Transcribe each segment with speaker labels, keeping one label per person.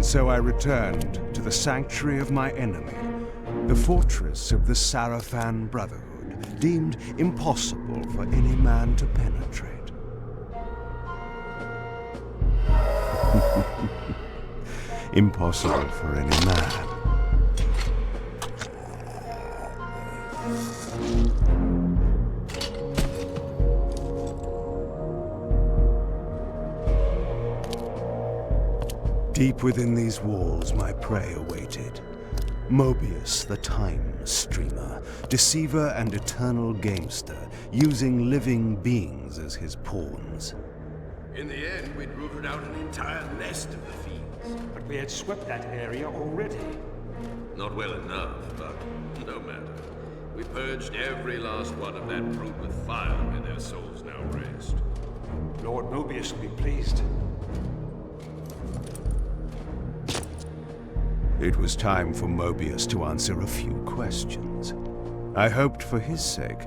Speaker 1: so I returned to the sanctuary of my enemy, the fortress of the Sarafan Brotherhood, deemed impossible for any man to penetrate. Impossible for any man. Deep within these walls, my prey awaited. Mobius, the time streamer, deceiver and eternal gamester, using living beings as his pawns.
Speaker 2: In the end, we'd rooted out an entire nest of the fiends.
Speaker 3: But we had swept that area already.
Speaker 2: Not well enough, but no matter. We purged every last one of that brood with fire, and their souls now rest.
Speaker 3: Lord Mobius will be pleased.
Speaker 1: It was time for Mobius to answer a few questions. I hoped for his sake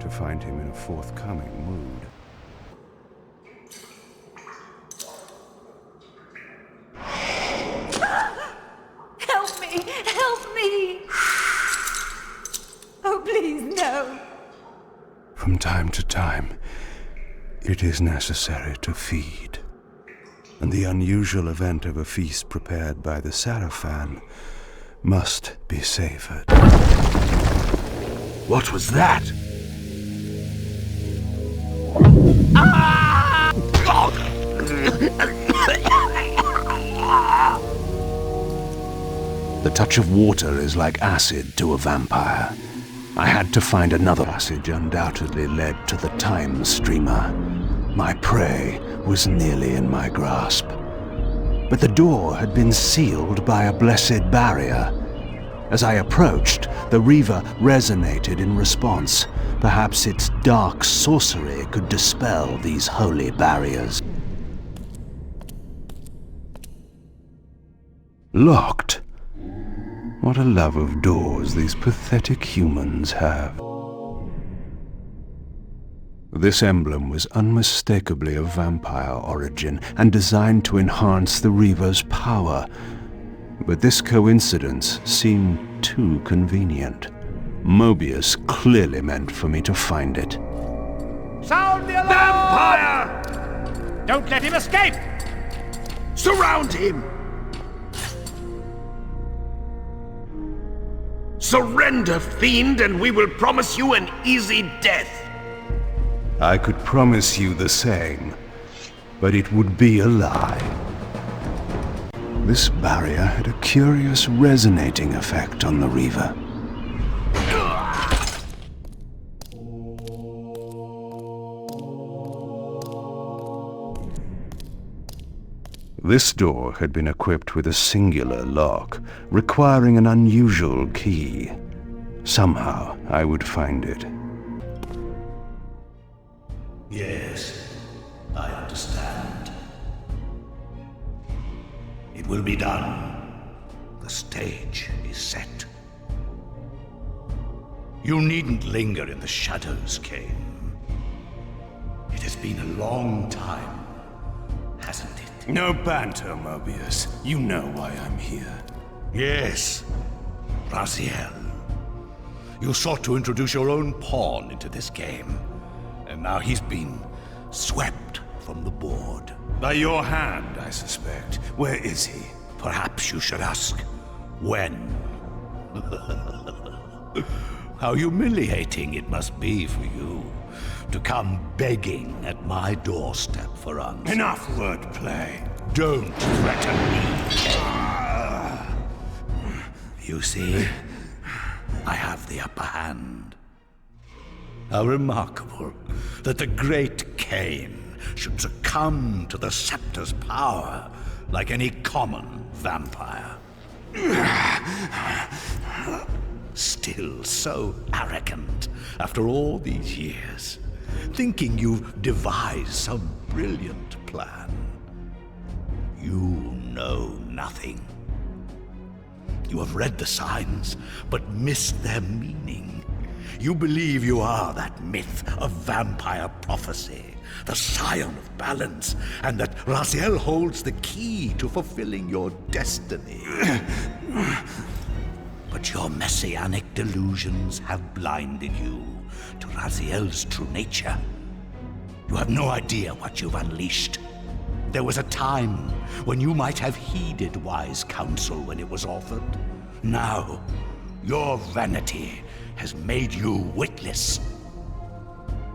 Speaker 1: to find him in a forthcoming mood.
Speaker 4: Help me! Help me! Oh, please, no!
Speaker 1: From time to time, it is necessary to feed. And the unusual event of a feast prepared by the Sarafan must be savored.
Speaker 2: What was that?
Speaker 1: The touch of water is like acid to a vampire. I had to find another passage undoubtedly led to the time streamer. My prey was nearly in my grasp. But the door had been sealed by a blessed barrier. As I approached, the Reaver resonated in response. Perhaps its dark sorcery could dispel these holy barriers. Locked. What a love of doors these pathetic humans have. This emblem was unmistakably of vampire origin and designed to enhance the Reaver's power. But this coincidence seemed too convenient. Mobius clearly meant for me to find it.
Speaker 3: Sound the alarm!
Speaker 2: Vampire!
Speaker 3: Don't let him escape!
Speaker 2: Surround him! Surrender, fiend, and we will promise you an easy death.
Speaker 1: I could promise you the same, but it would be a lie. This barrier had a curious resonating effect on the Reaver. This door had been equipped with a singular lock, requiring an unusual key. Somehow I would find it.
Speaker 5: Yes, I understand. It will be done. The stage is set. You needn't linger in the shadows, Cain. It has been a long time, hasn't it?
Speaker 1: No banter, Mobius. You know why I'm here.
Speaker 5: Yes, Raziel. You sought to introduce your own pawn into this game. And now he's been swept from the board.
Speaker 1: By your hand, I suspect. Where is he?
Speaker 5: Perhaps you should ask, when? How humiliating it must be for you to come begging at my doorstep for answers.
Speaker 1: Enough wordplay.
Speaker 5: Don't threaten me. You see, I have the upper hand. How remarkable that the great Cain should succumb to the scepter's power like any common vampire. Still so arrogant after all these years, thinking you've devised some brilliant plan. You know nothing. You have read the signs, but missed their meaning. You believe you are that myth of vampire prophecy, the scion of balance, and that Raziel holds the key to fulfilling your destiny. But your messianic delusions have blinded you to Raziel's true nature. You have no idea what you've unleashed. There was a time when you might have heeded wise counsel when it was offered. Now, your vanity has made you witless.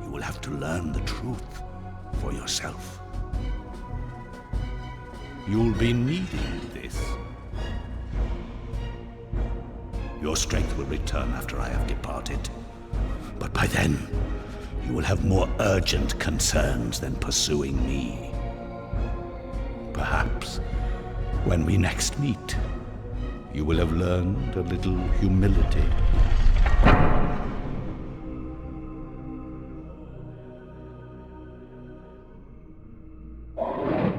Speaker 5: You will have to learn the truth for yourself. You'll be needing this. Your strength will return after I have departed. But by then, you will have more urgent concerns than pursuing me. Perhaps, when we next meet, you will have learned a little humility.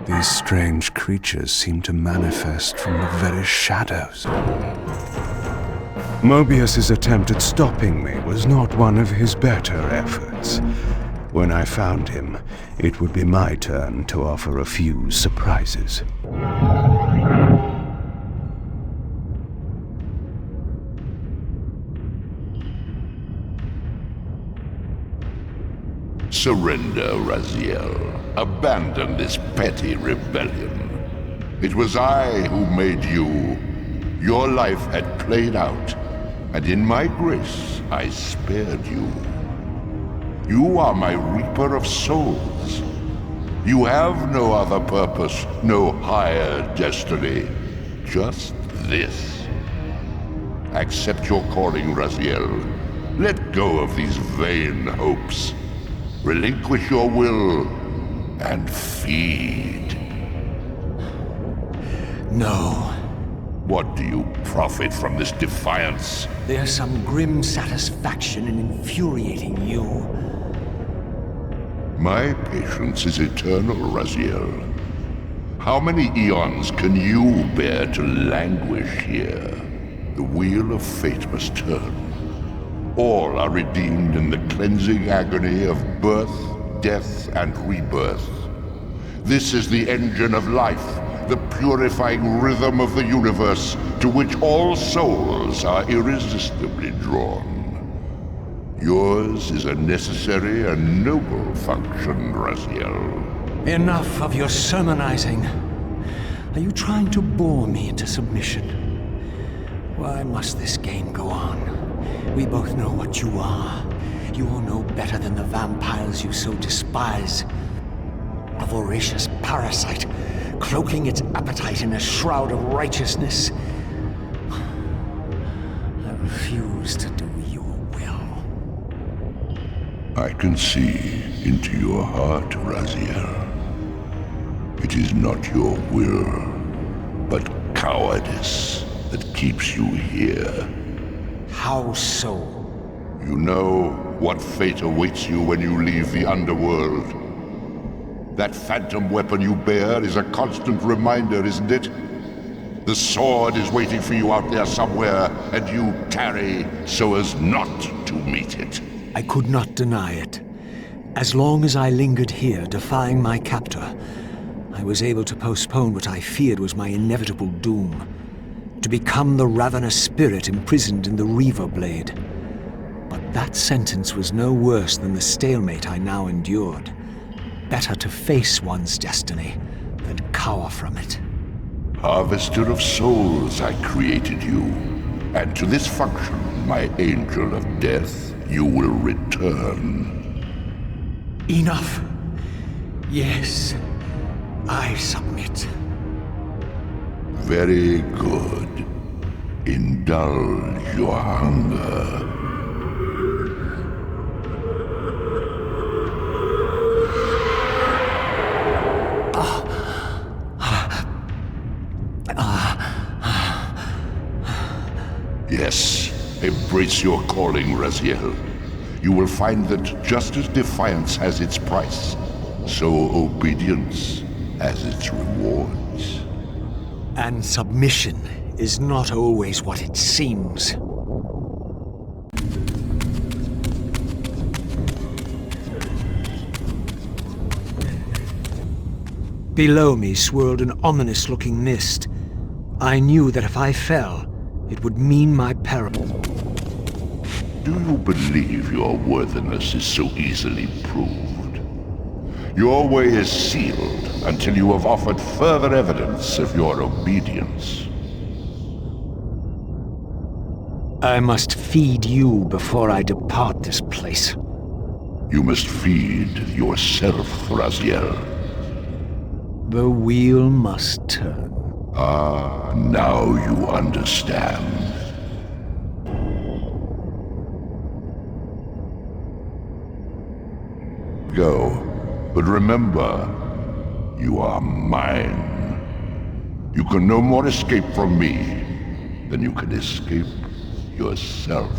Speaker 1: These strange creatures seem to manifest from the very shadows. Mobius's attempt at stopping me was not one of his better efforts. When I found him, it would be my turn to offer a few surprises.
Speaker 6: Surrender, Raziel. Abandon this petty rebellion. It was I who made you. Your life had played out, and in my grace, I spared you. You are my reaper of souls. You have no other purpose, no higher destiny. Just this. Accept your calling, Raziel. Let go of these vain hopes. Relinquish your will, and feed.
Speaker 7: No.
Speaker 6: What do you profit from this defiance?
Speaker 7: There's some grim satisfaction in infuriating you.
Speaker 6: My patience is eternal, Raziel. How many eons can you bear to languish here? The wheel of fate must turn. All are redeemed in the cleansing agony of birth, death, and rebirth. This is the engine of life, the purifying rhythm of the universe to which all souls are irresistibly drawn. Yours is a necessary and noble function, Raziel.
Speaker 7: Enough of your sermonizing. Are you trying to bore me into submission? Why must this game go on? We both know what you are. You are no better than the vampires you so despise. A voracious parasite, cloaking its appetite in a shroud of righteousness. I refuse to do your will.
Speaker 6: I can see into your heart, Raziel. It is not your will, but cowardice that keeps you here.
Speaker 7: How so?
Speaker 6: You know what fate awaits you when you leave the underworld. That phantom weapon you bear is a constant reminder, isn't it? The sword is waiting for you out there somewhere, and you tarry so as not to meet it.
Speaker 7: I could not deny it. As long as I lingered here, defying my captor, I was able to postpone what I feared was my inevitable doom. To become the ravenous spirit imprisoned in the Reaver Blade. But that sentence was no worse than the stalemate I now endured. Better to face one's destiny than cower from it.
Speaker 6: Harvester of souls, I created you. And to this function, my angel of death, you will return.
Speaker 7: Enough. Yes, I submit.
Speaker 6: Very good. Indulge your hunger. Yes, embrace your calling, Raziel. You will find that just as defiance has its price, so obedience has its rewards.
Speaker 7: And submission is not always what it seems. Below me swirled an ominous-looking mist. I knew that if I fell, it would mean my peril.
Speaker 6: Do you believe your worthiness is so easily proved? Your way is sealed until you have offered further evidence of your obedience.
Speaker 7: I must feed you before I depart this place.
Speaker 6: You must feed yourself, Raziel.
Speaker 7: The wheel must turn.
Speaker 6: Ah, now you understand. Go, but remember, you are mine. You can no more escape from me than you can escape yourself.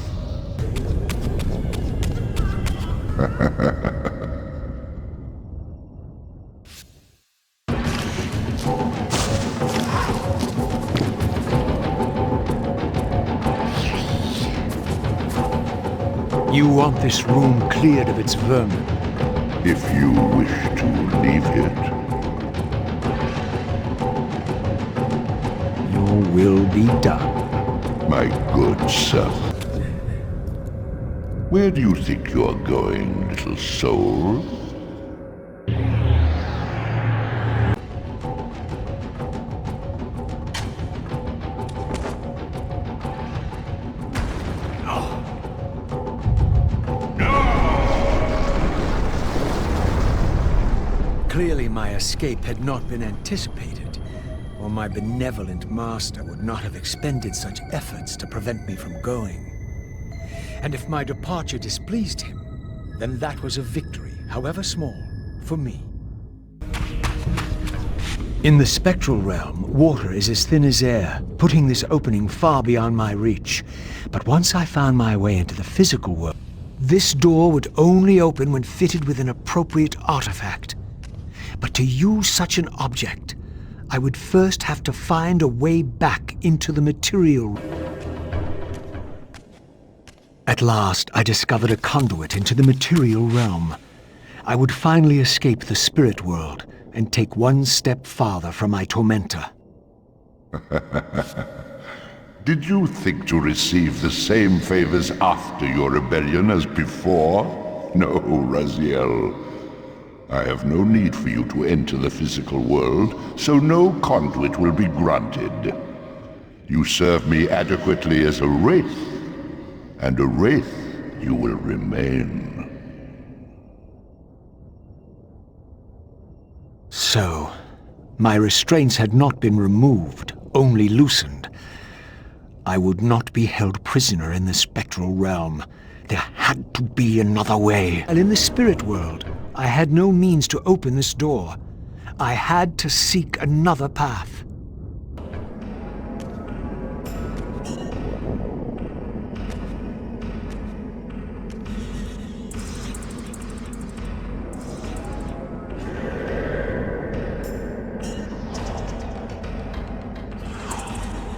Speaker 7: You want this room cleared of its vermin.
Speaker 6: If you wish to leave it,
Speaker 7: Your will be done.
Speaker 6: my good son. Where do you think you're going, little soul?
Speaker 7: Clearly my escape had not been anticipated, or my benevolent master would not have expended such efforts to prevent me from going. And if my departure displeased him, then that was a victory, however small, for me. In the spectral realm, water is as thin as air, putting this opening far beyond my reach. But once I found my way into the physical world, this door would only open when fitted with an appropriate artifact. But to use such an object, I would first have to find a way back into the material. At last, I discovered a conduit into the material realm. I would finally escape the spirit world and take one step farther from my tormentor.
Speaker 6: Did you think to receive the same favors after your rebellion as before? No, Raziel. I have no need for you to enter the physical world, so no conduit will be granted. You serve me adequately as a wraith, and a wraith you will remain.
Speaker 7: So, my restraints had not been removed, only loosened. I would not be held prisoner in the spectral realm. There had to be another way. And in the spirit world, I had no means to open this door. I had to seek another path.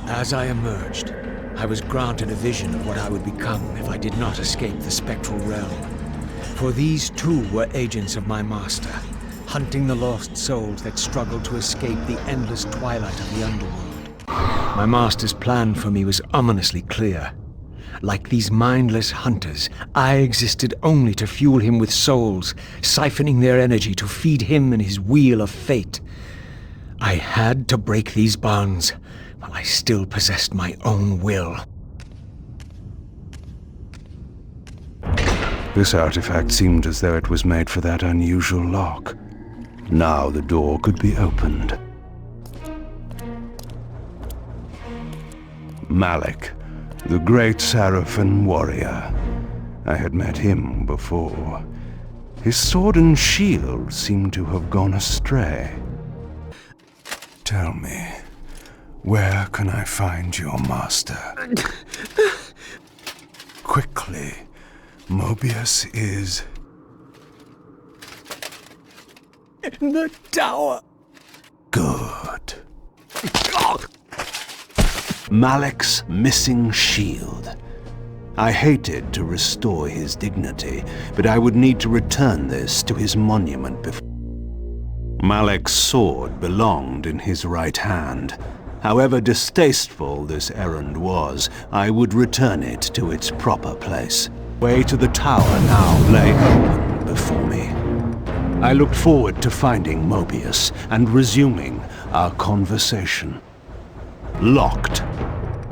Speaker 7: As I emerged, I was granted a vision of what I would become if I did not escape the spectral realm. For these too were agents of my master, hunting the lost souls that struggled to escape the endless twilight of the underworld. My master's plan for me was ominously clear. Like these mindless hunters, I existed only to fuel him with souls, siphoning their energy to feed him and his wheel of fate. I had to break these bonds, while I still possessed my own will.
Speaker 1: This artifact seemed as though it was made for that unusual lock. Now the door could be opened. Malik, the great Sarafan warrior. I had met him before. His sword and shield seemed to have gone astray. Tell me, where can I find your master? Quickly. Mobius is...
Speaker 7: in the tower.
Speaker 1: Good. Malik's missing shield. I hated to restore his dignity, but I would need to return this to his monument before... Malek's sword belonged in his right hand. However distasteful this errand was, I would return it to its proper place. Way to the tower now lay open before me. I looked forward to finding Mobius and resuming our conversation. Locked,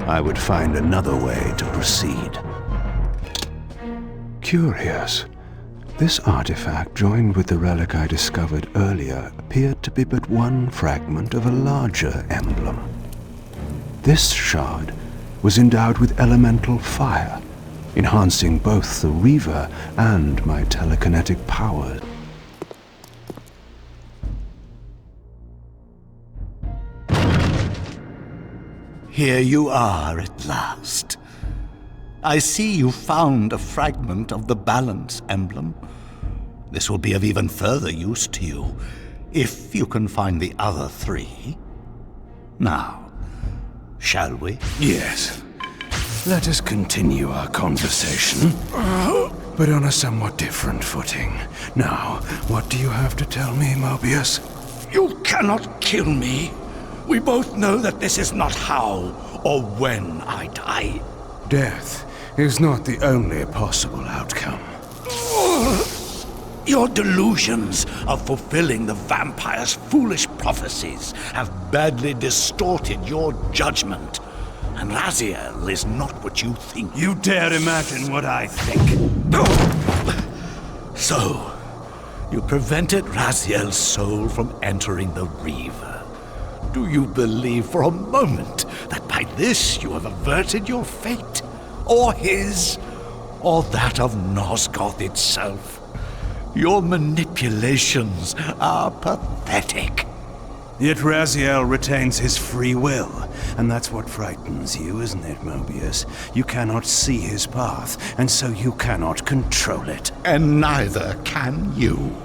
Speaker 1: I would find another way to proceed. Curious. This artifact, joined with the relic I discovered earlier, appeared to be but one fragment of a larger emblem. This shard was endowed with elemental fire, enhancing both the Reaver and my telekinetic powers.
Speaker 5: Here you are at last. I see you found a fragment of the balance emblem. This will be of even further use to you, if you can find the other three. Now, shall we?
Speaker 1: Yes. Let us continue our conversation, but on a somewhat different footing. Now, what do you have to tell me, Mobius?
Speaker 5: You cannot kill me. We both know that this is not how or when I die.
Speaker 1: Death is not the only possible outcome.
Speaker 5: Your delusions of fulfilling the vampire's foolish prophecies have badly distorted your judgment. And Raziel is not what you think.
Speaker 1: You dare imagine what I think.
Speaker 5: So, you prevented Raziel's soul from entering the Reaver. Do you believe for a moment that by this you have averted your fate? Or his? Or that of Nosgoth itself? Your manipulations are pathetic.
Speaker 1: Yet Raziel retains his free will, and that's what frightens you, isn't it, Mobius? You cannot see his path, and so you cannot control it.
Speaker 5: And neither can you.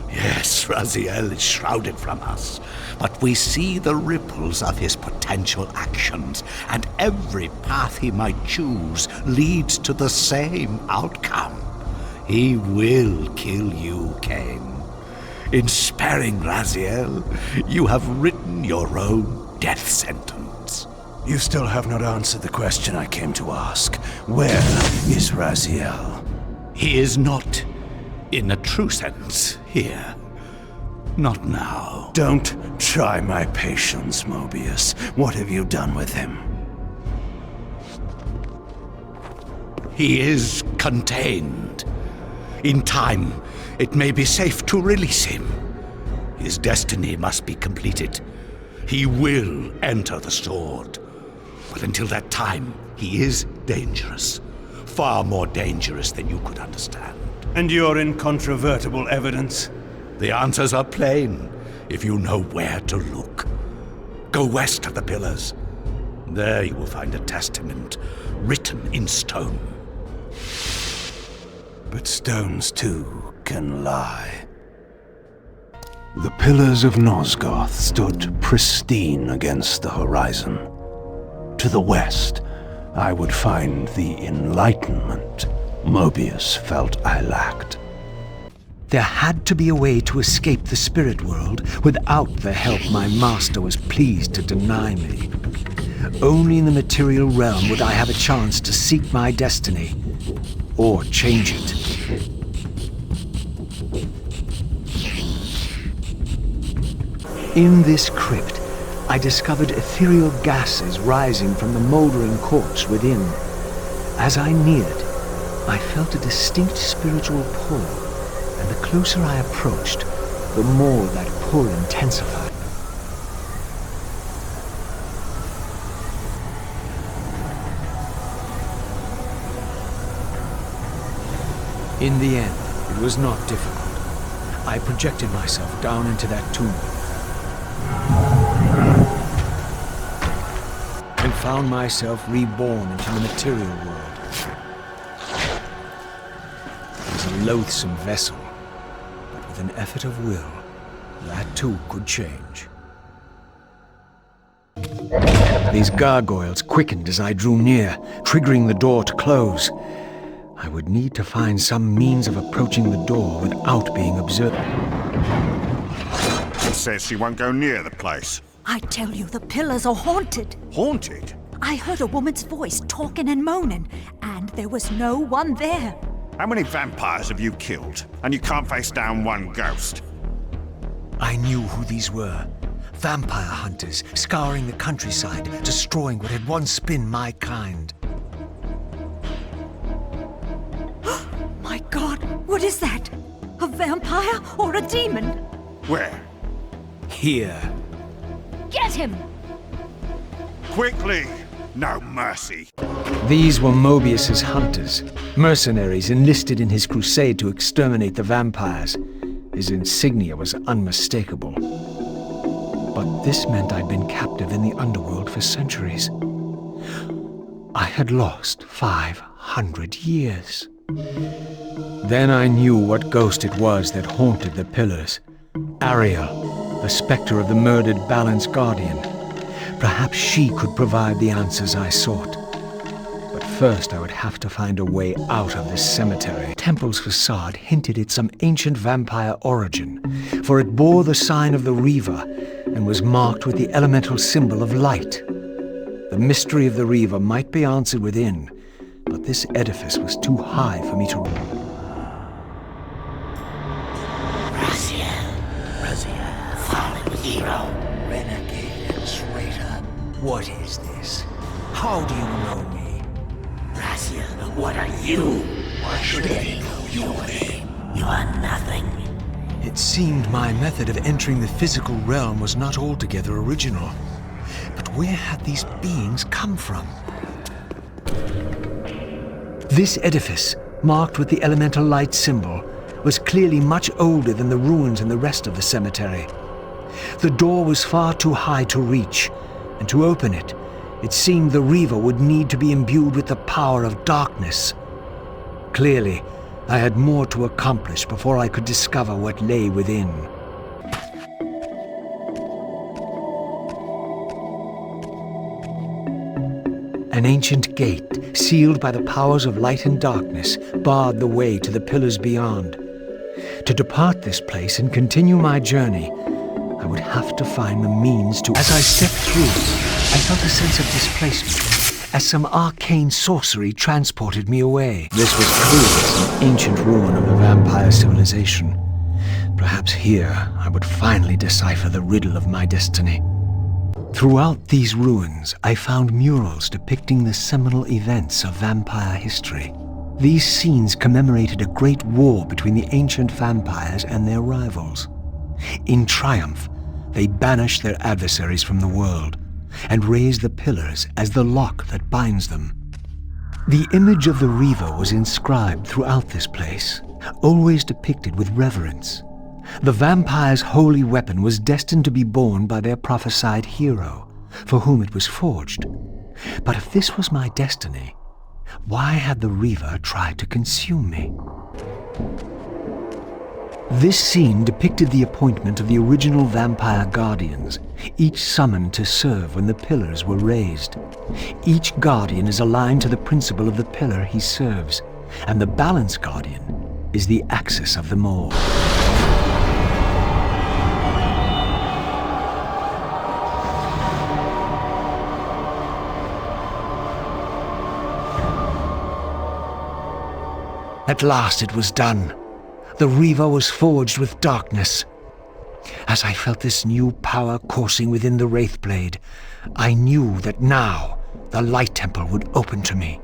Speaker 5: Yes, Raziel is shrouded from us, but we see the ripples of his potential actions, and every path he might choose leads to the same outcome. He will kill you, Cain. In sparing Raziel, you have written your own death sentence.
Speaker 1: You still have not answered the question I came to ask. Where is Raziel?
Speaker 5: He is not, in a true sense, here. Not now.
Speaker 1: Don't try my patience, Mobius. What have you done with him?
Speaker 5: He is contained. In time, it may be safe to release him. His destiny must be completed. He will enter the sword. But until that time, he is dangerous. Far more dangerous than you could understand.
Speaker 1: And your incontrovertible evidence?
Speaker 5: The answers are plain, if you know where to look. Go west of the pillars. There you will find a testament, written in stone.
Speaker 1: But stones, too, can lie. The pillars of Nosgoth stood pristine against the horizon. To the west, I would find the enlightenment Mobius felt I lacked.
Speaker 7: There had to be a way to escape the spirit world without the help my master was pleased to deny me. Only in the material realm would I have a chance to seek my destiny, or change it. In this crypt, I discovered ethereal gases rising from the moldering corpse within. As I neared, I felt a distinct spiritual pull, and the closer I approached, the more that pull intensified. In the end, it was not difficult. I projected myself down into that tomb and found myself reborn into the material world. It was a loathsome vessel, but with an effort of will, that too could change. These gargoyles quickened as I drew near, triggering the door to close. I would need to find some means of approaching the door without being observed.
Speaker 8: says she won't go near the place.
Speaker 4: I tell you, the pillars are haunted.
Speaker 8: Haunted?
Speaker 4: I heard a woman's voice talking and moaning, and there was no one there.
Speaker 8: How many vampires have you killed? And you can't face down one ghost?
Speaker 7: I knew who these were. Vampire hunters, scouring the countryside, destroying what had once been my kind.
Speaker 4: My God, what is that? A vampire or a demon?
Speaker 8: Where?
Speaker 7: Here.
Speaker 4: Get him!
Speaker 8: Quickly! No mercy.
Speaker 7: These were Mobius's hunters, mercenaries enlisted in his crusade to exterminate the vampires. His insignia was unmistakable. But this meant I'd been captive in the underworld for centuries. I had lost 500 years. Then I knew what ghost it was that haunted the pillars. Ariel, the specter of the murdered Balance Guardian. Perhaps she could provide the answers I sought. But first I would have to find a way out of this cemetery. The temple's facade hinted at some ancient vampire origin, for it bore the sign of the Reaver and was marked with the elemental symbol of light. The mystery of the Reaver might be answered within, but this edifice was too high for me to...
Speaker 9: Raziel, fallen hero. Renegade and traitor. What is this? How do you know me? Raziel, what are you? Why should I know your name? You are nothing.
Speaker 7: It seemed my method of entering the physical realm was not altogether original. But where had these beings come from? This edifice, marked with the elemental light symbol, was clearly much older than the ruins in the rest of the cemetery. The door was far too high to reach, and to open it, it seemed the Reaver would need to be imbued with the power of darkness. Clearly, I had more to accomplish before I could discover what lay within. An ancient gate, sealed by the powers of light and darkness, barred the way to the pillars beyond. To depart this place and continue my journey, I would have to find the means to... As I stepped through, I felt a sense of displacement, as some arcane sorcery transported me away. This was clearly some ancient ruin of a vampire civilization. Perhaps here I would finally decipher the riddle of my destiny. Throughout these ruins, I found murals depicting the seminal events of vampire history. These scenes commemorated a great war between the ancient vampires and their rivals. In triumph, they banished their adversaries from the world and raised the pillars as the lock that binds them. The image of the Reaver was inscribed throughout this place, always depicted with reverence. The vampire's holy weapon was destined to be borne by their prophesied hero, for whom it was forged. But if this was my destiny, why had the Reaver tried to consume me? This scene depicted the appointment of the original vampire guardians, each summoned to serve when the pillars were raised. Each guardian is aligned to the principle of the pillar he serves, and the Balance Guardian is the axis of them all. At last it was done. The Reaver was forged with darkness. As I felt this new power coursing within the Wraithblade, I knew that now the Light Temple would open to me.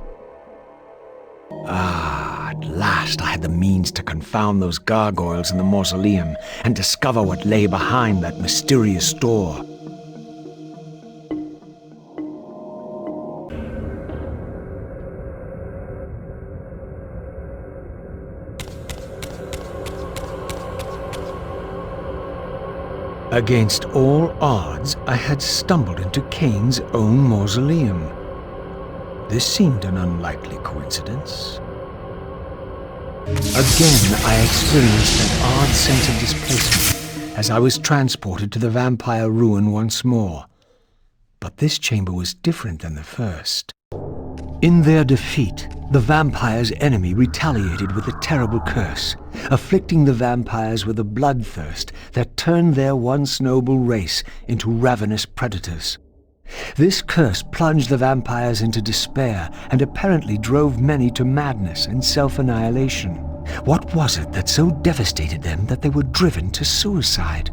Speaker 7: At last I had the means to confound those gargoyles in the mausoleum and discover what lay behind that mysterious door. Against all odds, I had stumbled into Cain's own mausoleum. This seemed an unlikely coincidence. Again, I experienced that odd sense of displacement as I was transported to the vampire ruin once more. But this chamber was different than the first. In their defeat, the vampire's enemy retaliated with a terrible curse, afflicting the vampires with a bloodthirst that turned their once noble race into ravenous predators. This curse plunged the vampires into despair and apparently drove many to madness and self-annihilation. What was it that so devastated them that they were driven to suicide?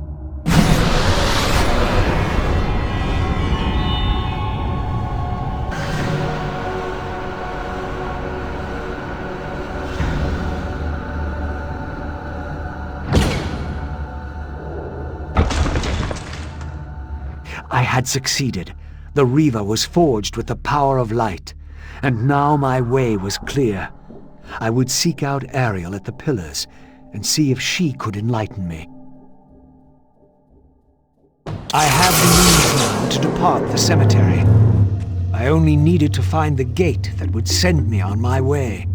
Speaker 7: I had succeeded. The Reaver was forged with the power of light, and now my way was clear. I would seek out Ariel at the pillars and see if she could enlighten me. I have the means now to depart the cemetery. I only needed to find the gate that would send me on my way.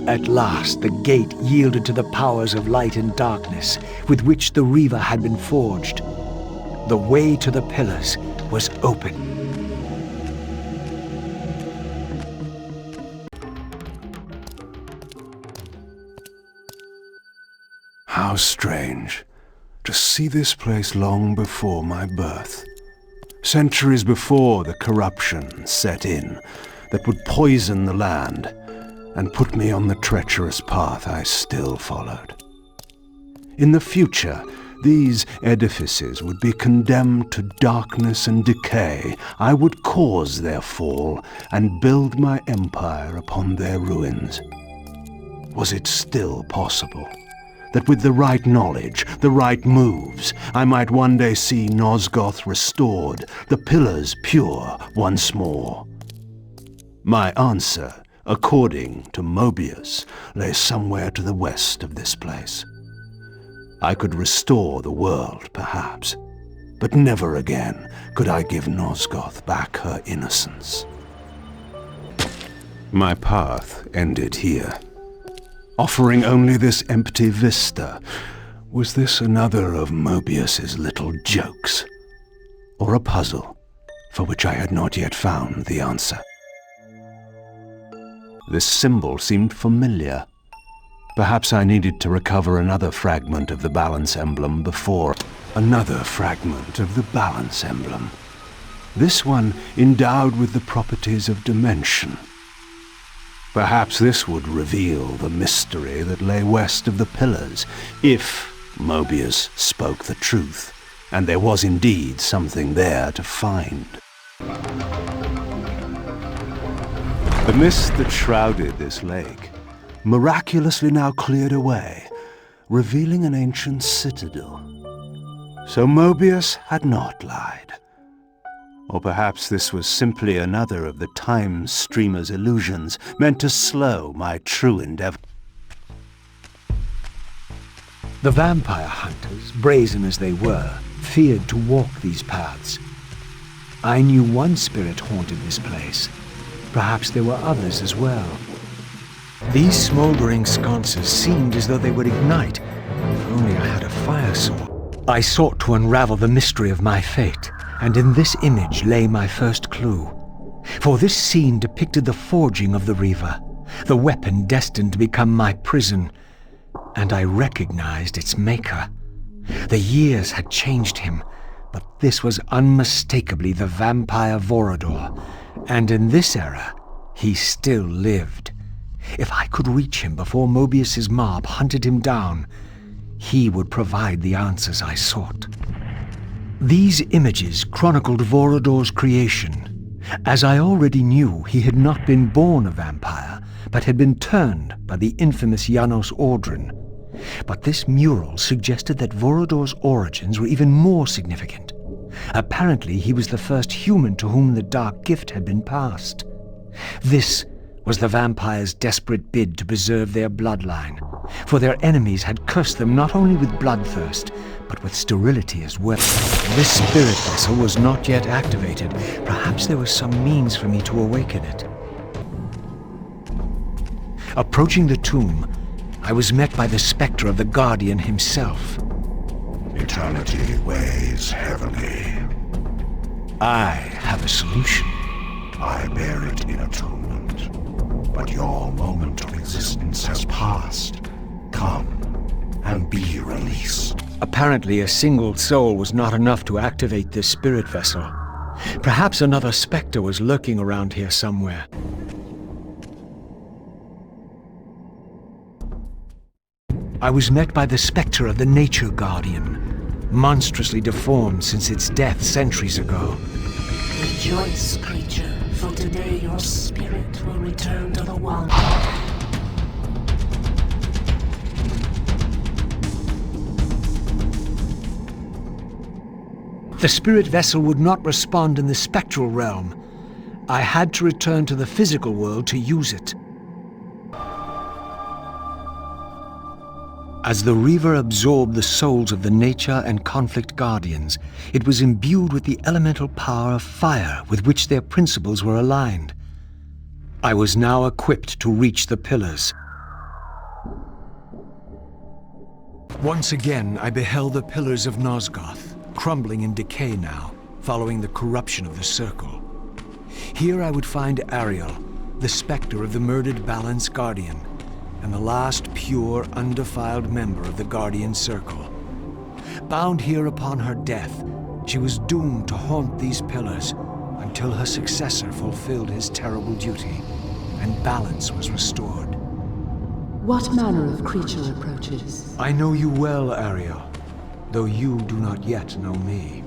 Speaker 7: At last, the gate yielded to the powers of light and darkness with which the Reaver had been forged. The way to the pillars was open.
Speaker 1: How strange to see this place long before my birth. Centuries before the corruption set in that would poison the land and put me on the treacherous path I still followed. In the future, these edifices would be condemned to darkness and decay. I would cause their fall and build my empire upon their ruins. Was it still possible that with the right knowledge, the right moves, I might one day see Nosgoth restored, the pillars pure once more? My answer, according to Mobius, lay somewhere to the west of this place. I could restore the world, perhaps, but never again could I give Nosgoth back her innocence. My path ended here, offering only this empty vista. Was this another of Mobius's little jokes, or a puzzle for which I had not yet found the answer? This symbol seemed familiar. Perhaps I needed to recover another fragment of the balance emblem before. Another fragment of the balance emblem. This one endowed with the properties of dimension. Perhaps this would reveal the mystery that lay west of the pillars, if Mobius spoke the truth, and there was indeed something there to find. The mist that shrouded this lake miraculously now cleared away, revealing an ancient citadel. So Mobius had not lied. Or perhaps this was simply another of the time streamer's illusions, meant to slow my true endeavor.
Speaker 7: The vampire hunters, brazen as they were, feared to walk these paths. I knew one spirit haunted this place. Perhaps there were others as well. These smoldering sconces seemed as though they would ignite, if only I had a fire sword. I sought to unravel the mystery of my fate, and in this image lay my first clue. For this scene depicted the forging of the Reaver, the weapon destined to become my prison, and I recognized its maker. The years had changed him, but this was unmistakably the vampire Vorador, and in this era, he still lived. If I could reach him before Mobius's mob hunted him down, he would provide the answers I sought. These images chronicled Vorador's creation. As I already knew, he had not been born a vampire, but had been turned by the infamous Janos Audrin. But this mural suggested that Vorador's origins were even more significant. Apparently, he was the first human to whom the dark gift had been passed. This was the vampires' desperate bid to preserve their bloodline, for their enemies had cursed them not only with bloodthirst, but with sterility as well. This spirit vessel was not yet activated. Perhaps there was some means for me to awaken it. Approaching the tomb, I was met by the specter of the Guardian himself.
Speaker 6: Eternity weighs heavily.
Speaker 7: I have a solution.
Speaker 1: I bear it in atonement. But your moment of existence has passed. Come and be released.
Speaker 7: Apparently, a single soul was not enough to activate this spirit vessel. Perhaps another specter was lurking around here somewhere. I was met by the specter of the Nature Guardian, monstrously deformed since its death centuries ago.
Speaker 10: Rejoice, creature, for today your spirit will return to the One.
Speaker 7: The spirit vessel would not respond in the spectral realm. I had to return to the physical world to use it. As the Reaver absorbed the souls of the Nature and Conflict Guardians, it was imbued with the elemental power of fire with which their principles were aligned. I was now equipped to reach the pillars. Once again, I beheld the pillars of Nosgoth, crumbling in decay now, following the corruption of the Circle. Here I would find Ariel, the specter of the murdered Balance Guardian, and the last pure, undefiled member of the Guardian Circle. Bound here upon her death, she was doomed to haunt these pillars until her successor fulfilled his terrible duty, and balance was restored.
Speaker 10: What manner of creature approaches?
Speaker 7: I know you well, Ariel, though you do not yet know me.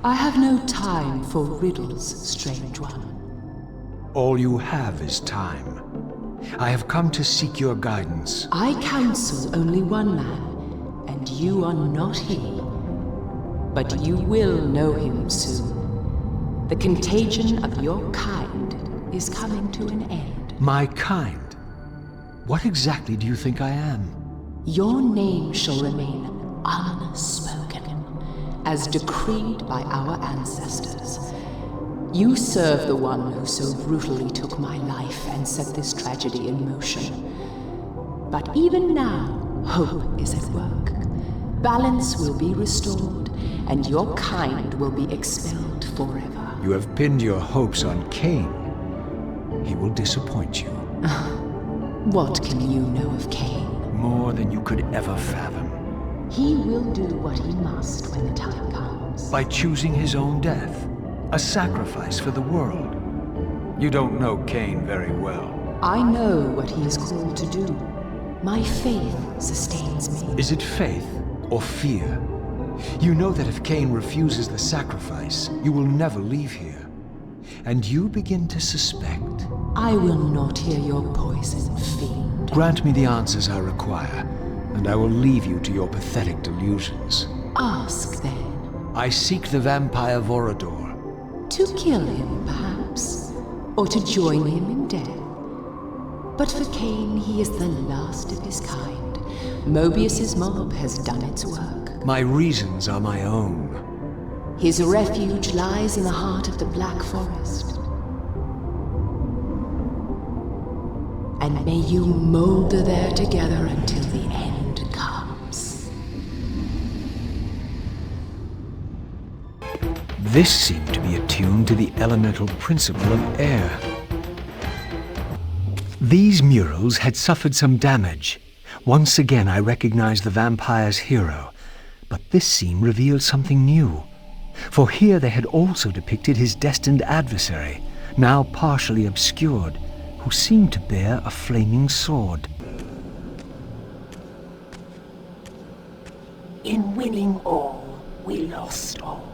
Speaker 10: I have no time for riddles, strange one.
Speaker 7: All you have is time. I have come to seek your guidance.
Speaker 10: I counsel only one man, and you are not he. But you will know him soon. The contagion of your kind is coming to an end.
Speaker 7: My kind? What exactly do you think I am?
Speaker 10: Your name shall remain unspoken, as decreed by our ancestors. You serve the one who so brutally took my life and set this tragedy in motion. But even now, hope is at work. Balance will be restored, and your kind will be expelled forever.
Speaker 7: You have pinned your hopes on Cain. He will disappoint you.
Speaker 10: What can you know of Cain?
Speaker 7: More than you could ever fathom.
Speaker 10: He will do what he must when the time comes.
Speaker 7: By choosing his own death. A sacrifice for the world. You don't know Cain very well.
Speaker 10: I know what he is called to do. My faith sustains me.
Speaker 7: Is it faith or fear? You know that if Cain refuses the sacrifice, you will never leave here. And you begin to suspect.
Speaker 10: I will not hear your poison, fiend.
Speaker 7: Grant me the answers I require, and I will leave you to your pathetic delusions.
Speaker 10: Ask, then.
Speaker 7: I seek the vampire Vorador.
Speaker 10: To kill him, perhaps, or to join him in death. But for Cain, he is the last of his kind. Mobius's mob has done its work.
Speaker 7: My reasons are my own.
Speaker 10: His refuge lies in the heart of the Black Forest. And may you molder there together until the end comes.
Speaker 7: This seemed to be attuned to the elemental principle of air. These murals had suffered some damage. Once again I recognized the vampire's hero, but this scene revealed something new. For here they had also depicted his destined adversary, now partially obscured, who seemed to bear a flaming sword.
Speaker 10: In winning all, we lost all.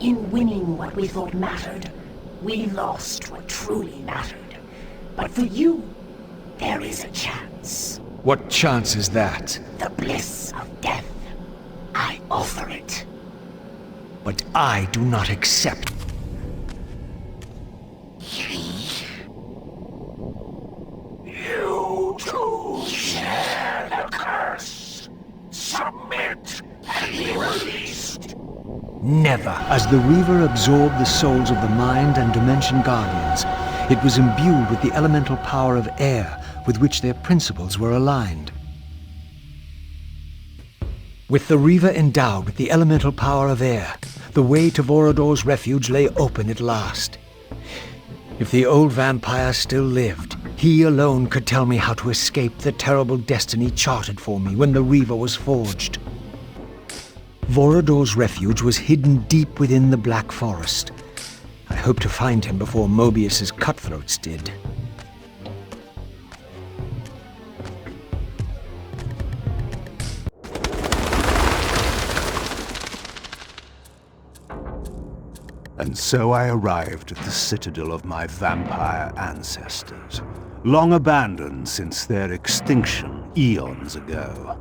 Speaker 10: In winning what we thought mattered, we lost what truly mattered. But for you, there is a chance.
Speaker 7: What chance is that?
Speaker 10: The bliss of death. I offer it.
Speaker 7: But I do not accept.
Speaker 6: You too share the curse. Submit and be released.
Speaker 7: Never. As the Reaver absorbed the souls of the Mind and Dimension Guardians, it was imbued with the elemental power of air with which their principles were aligned. With the Reaver endowed with the elemental power of air, the way to Vorador's refuge lay open at last. If the old vampire still lived, he alone could tell me how to escape the terrible destiny charted for me when the Reaver was forged. Vorador's refuge was hidden deep within the Black Forest. I hoped to find him before Mobius's cutthroats did.
Speaker 1: And so I arrived at the citadel of my vampire ancestors, long abandoned since their extinction eons ago.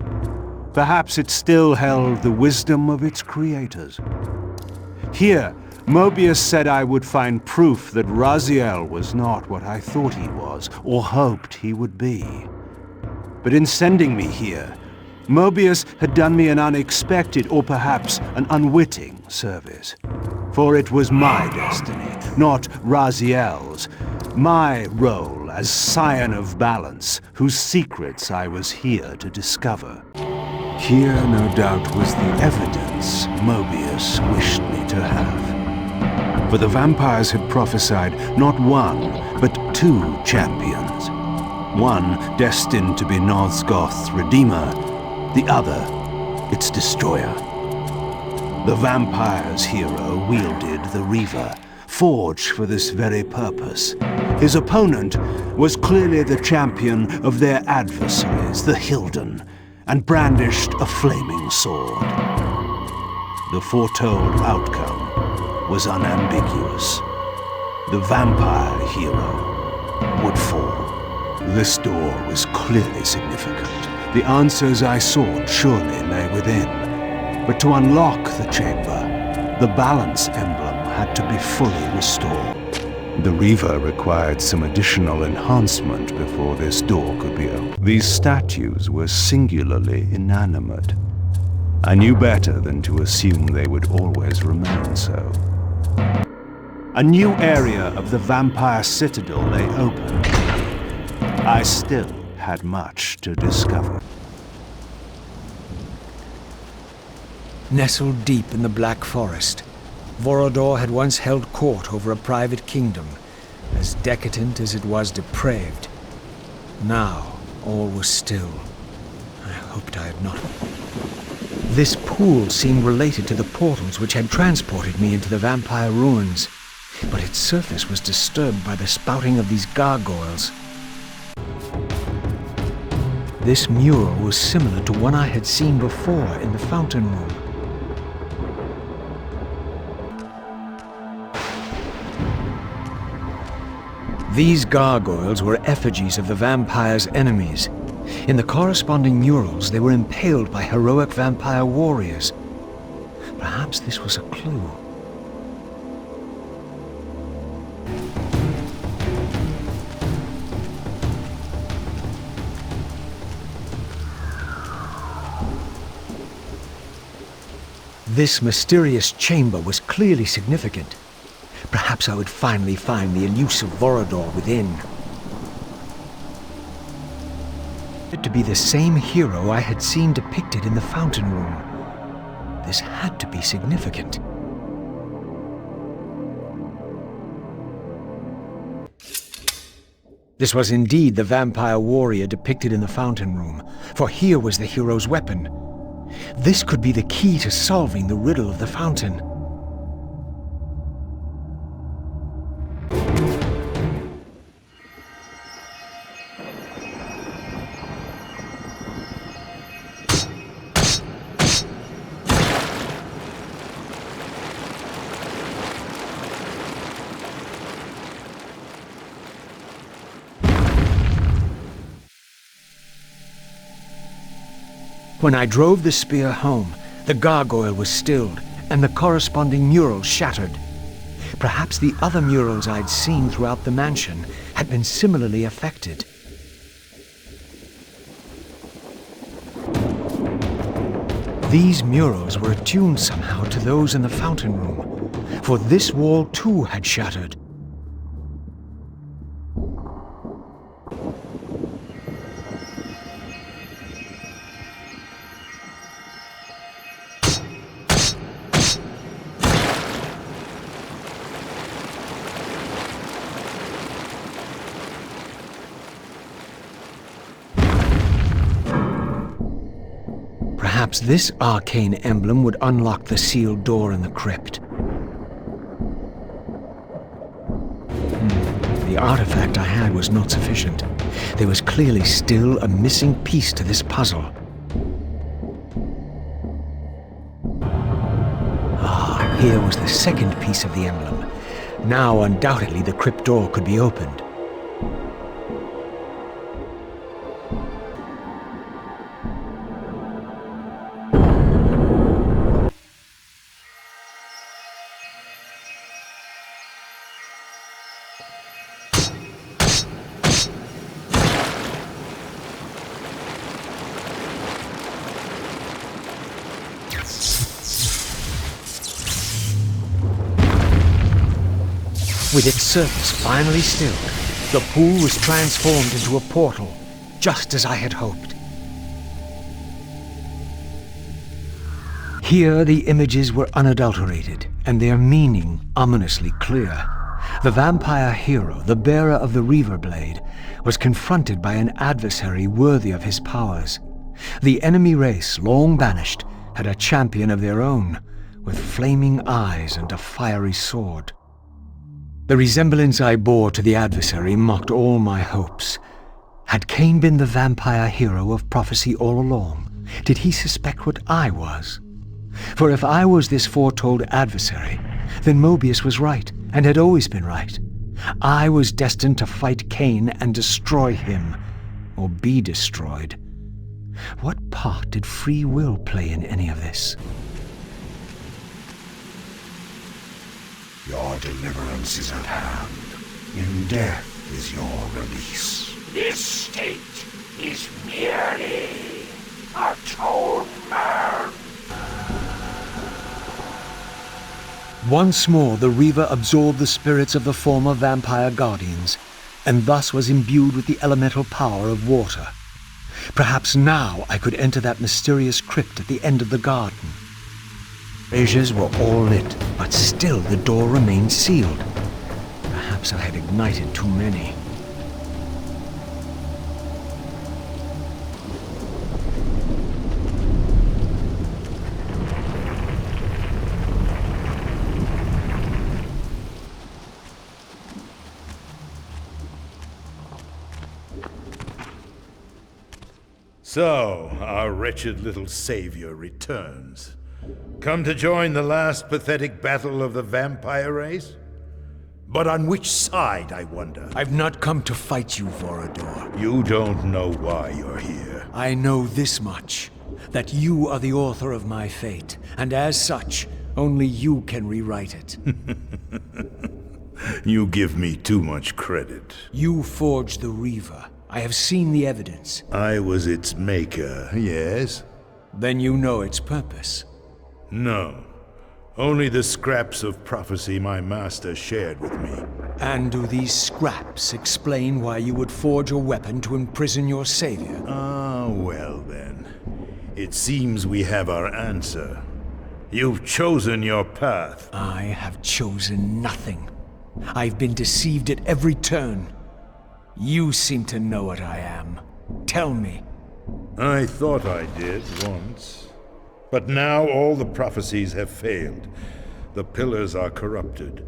Speaker 1: Perhaps it still held the wisdom of its creators. Here, Mobius said I would find proof that Raziel was not what I thought he was, or hoped he would be. But in sending me here, Mobius had done me an unexpected, or perhaps an unwitting, service. For it was my destiny, not Raziel's, my role as Scion of Balance, whose secrets I was here to discover. Here, no doubt, was the evidence Mobius wished me to have. For the vampires had prophesied not one, but two champions. One destined to be Nosgoth's redeemer, the other its destroyer. The vampire's hero wielded the Reaver, forged for this very purpose. His opponent was clearly the champion of their adversaries, the Hilden, and brandished a flaming sword. The foretold outcome was unambiguous. The vampire hero would fall. This door was clearly significant. The answers I sought surely lay within. But to unlock the chamber, the balance emblem had to be fully restored. The Reaver required some additional enhancement before this door could be opened. These statues were singularly inanimate. I knew better than to assume they would always remain so. A new area of the vampire citadel lay open to me. I still had much to discover.
Speaker 7: Nestled deep in the Black Forest, Vorador had once held court over a private kingdom, as decadent as it was depraved. Now, all was still. I hoped I had not. This pool seemed related to the portals which had transported me into the vampire ruins, but its surface was disturbed by the spouting of these gargoyles. This mural was similar to one I had seen before in the fountain room. These gargoyles were effigies of the vampire's enemies. In the corresponding murals, they were impaled by heroic vampire warriors. Perhaps this was a clue. This mysterious chamber was clearly significant. Perhaps I would finally find the elusive Vorador within. It to be the same hero I had seen depicted in the fountain room. This had to be significant. This was indeed the vampire warrior depicted in the fountain room, for here was the hero's weapon. This could be the key to solving the riddle of the fountain. When I drove the spear home, the gargoyle was stilled, and the corresponding mural shattered. Perhaps the other murals I'd seen throughout the mansion had been similarly affected. These murals were attuned somehow to those in the fountain room, for this wall too had shattered. Perhaps this arcane emblem would unlock the sealed door in the crypt. The artifact I had was not sufficient. There was clearly still a missing piece to this puzzle. Ah, here was the second piece of the emblem. Now, undoubtedly, the crypt door could be opened. With its surface finally stilled, the pool was transformed into a portal, just as I had hoped. Here the images were unadulterated, and their meaning ominously clear. The vampire hero, the bearer of the Reaver Blade, was confronted by an adversary worthy of his powers. The enemy race, long banished, had a champion of their own, with flaming eyes and a fiery sword. The resemblance I bore to the adversary mocked all my hopes. Had Cain been the vampire hero of prophecy all along? Did he suspect what I was? For if I was this foretold adversary, then Mobius was right, and had always been right. I was destined to fight Cain and destroy him, or be destroyed. What part did free will play in any of this?
Speaker 1: Your deliverance is at hand. In death is your release.
Speaker 9: This state is merely atonement.
Speaker 7: Once more, the Reaver absorbed the spirits of the former vampire guardians, and thus was imbued with the elemental power of water. Perhaps now I could enter that mysterious crypt at the end of the garden. Braziers were all lit, but still the door remained sealed. Perhaps I had ignited too many.
Speaker 11: So, our wretched little savior returns. Come to join the last pathetic battle of the vampire race? But on which side, I wonder?
Speaker 7: I've not come to fight you, Vorador.
Speaker 11: You don't know why you're here.
Speaker 7: I know this much, that you are the author of my fate, and as such, only you can rewrite it.
Speaker 11: You give me too much credit.
Speaker 7: You forged the Reaver. I have seen the evidence.
Speaker 11: I was its maker, yes?
Speaker 7: Then you know its purpose.
Speaker 11: No. Only the scraps of prophecy my master shared with me.
Speaker 7: And do these scraps explain why you would forge a weapon to imprison your savior?
Speaker 11: Ah, well then. It seems we have our answer. You've chosen your path.
Speaker 7: I have chosen nothing. I've been deceived at every turn. You seem to know what I am. Tell me.
Speaker 11: I thought I did once. But now all the prophecies have failed. The pillars are corrupted.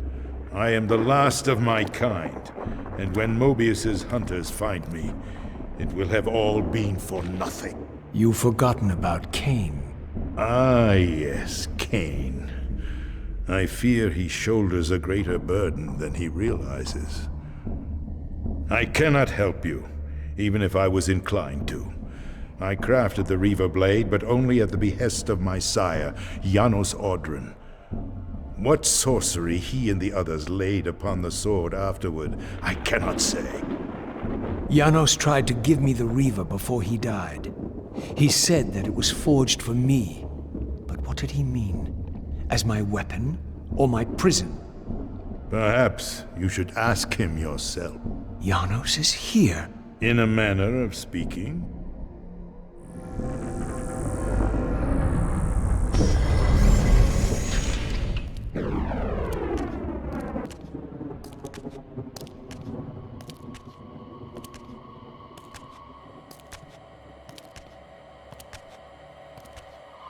Speaker 11: I am the last of my kind, and when Mobius's hunters find me, it will have all been for nothing.
Speaker 7: You've forgotten about Cain.
Speaker 11: Ah, yes, Cain. I fear he shoulders a greater burden than he realizes. I cannot help you, even if I was inclined to. I crafted the Reaver Blade, but only at the behest of my sire, Janos Audron. What sorcery he and the others laid upon the sword afterward, I cannot say.
Speaker 7: Janos tried to give me the Reaver before he died. He said that it was forged for me. But what did he mean? As my weapon or my prison?
Speaker 11: Perhaps you should ask him yourself.
Speaker 7: Janos is here.
Speaker 11: In a manner of speaking.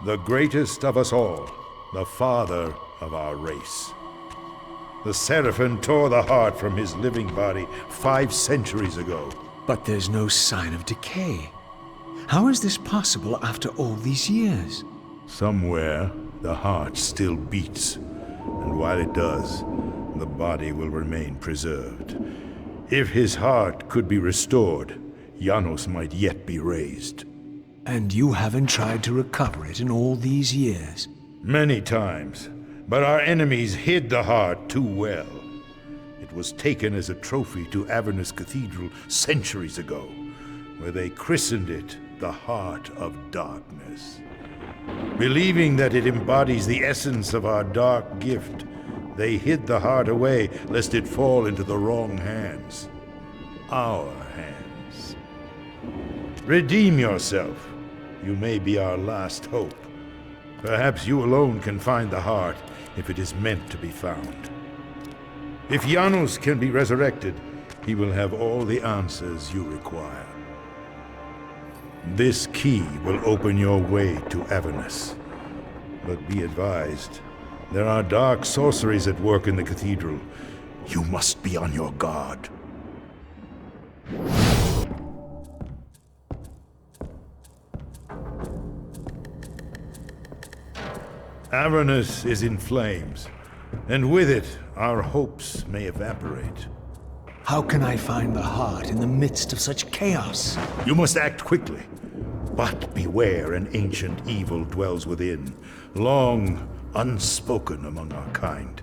Speaker 11: the greatest of us all, the father of our race. The Seraphim tore the heart from his living body 5 centuries ago.
Speaker 7: But there's no sign of decay. How is this possible after all these years?
Speaker 11: Somewhere, the heart still beats, and while it does, the body will remain preserved. If his heart could be restored, Janos might yet be raised.
Speaker 7: And you haven't tried to recover it in all these years?
Speaker 11: Many times, but our enemies hid the heart too well. It was taken as a trophy to Avernus Cathedral centuries ago, where they christened it the Heart of Darkness. Believing that it embodies the essence of our dark gift, they hid the heart away lest it fall into the wrong hands. Our hands. Redeem yourself. You may be our last hope. Perhaps you alone can find the heart if it is meant to be found. If Janos can be resurrected, he will have all the answers you require. This key will open your way to Avernus. But be advised, there are dark sorceries at work in the cathedral. You must be on your guard. Avernus is in flames, and with it, our hopes may evaporate.
Speaker 7: How can I find the heart in the midst of such chaos?
Speaker 11: You must act quickly. But beware, an ancient evil dwells within, long unspoken among our kind.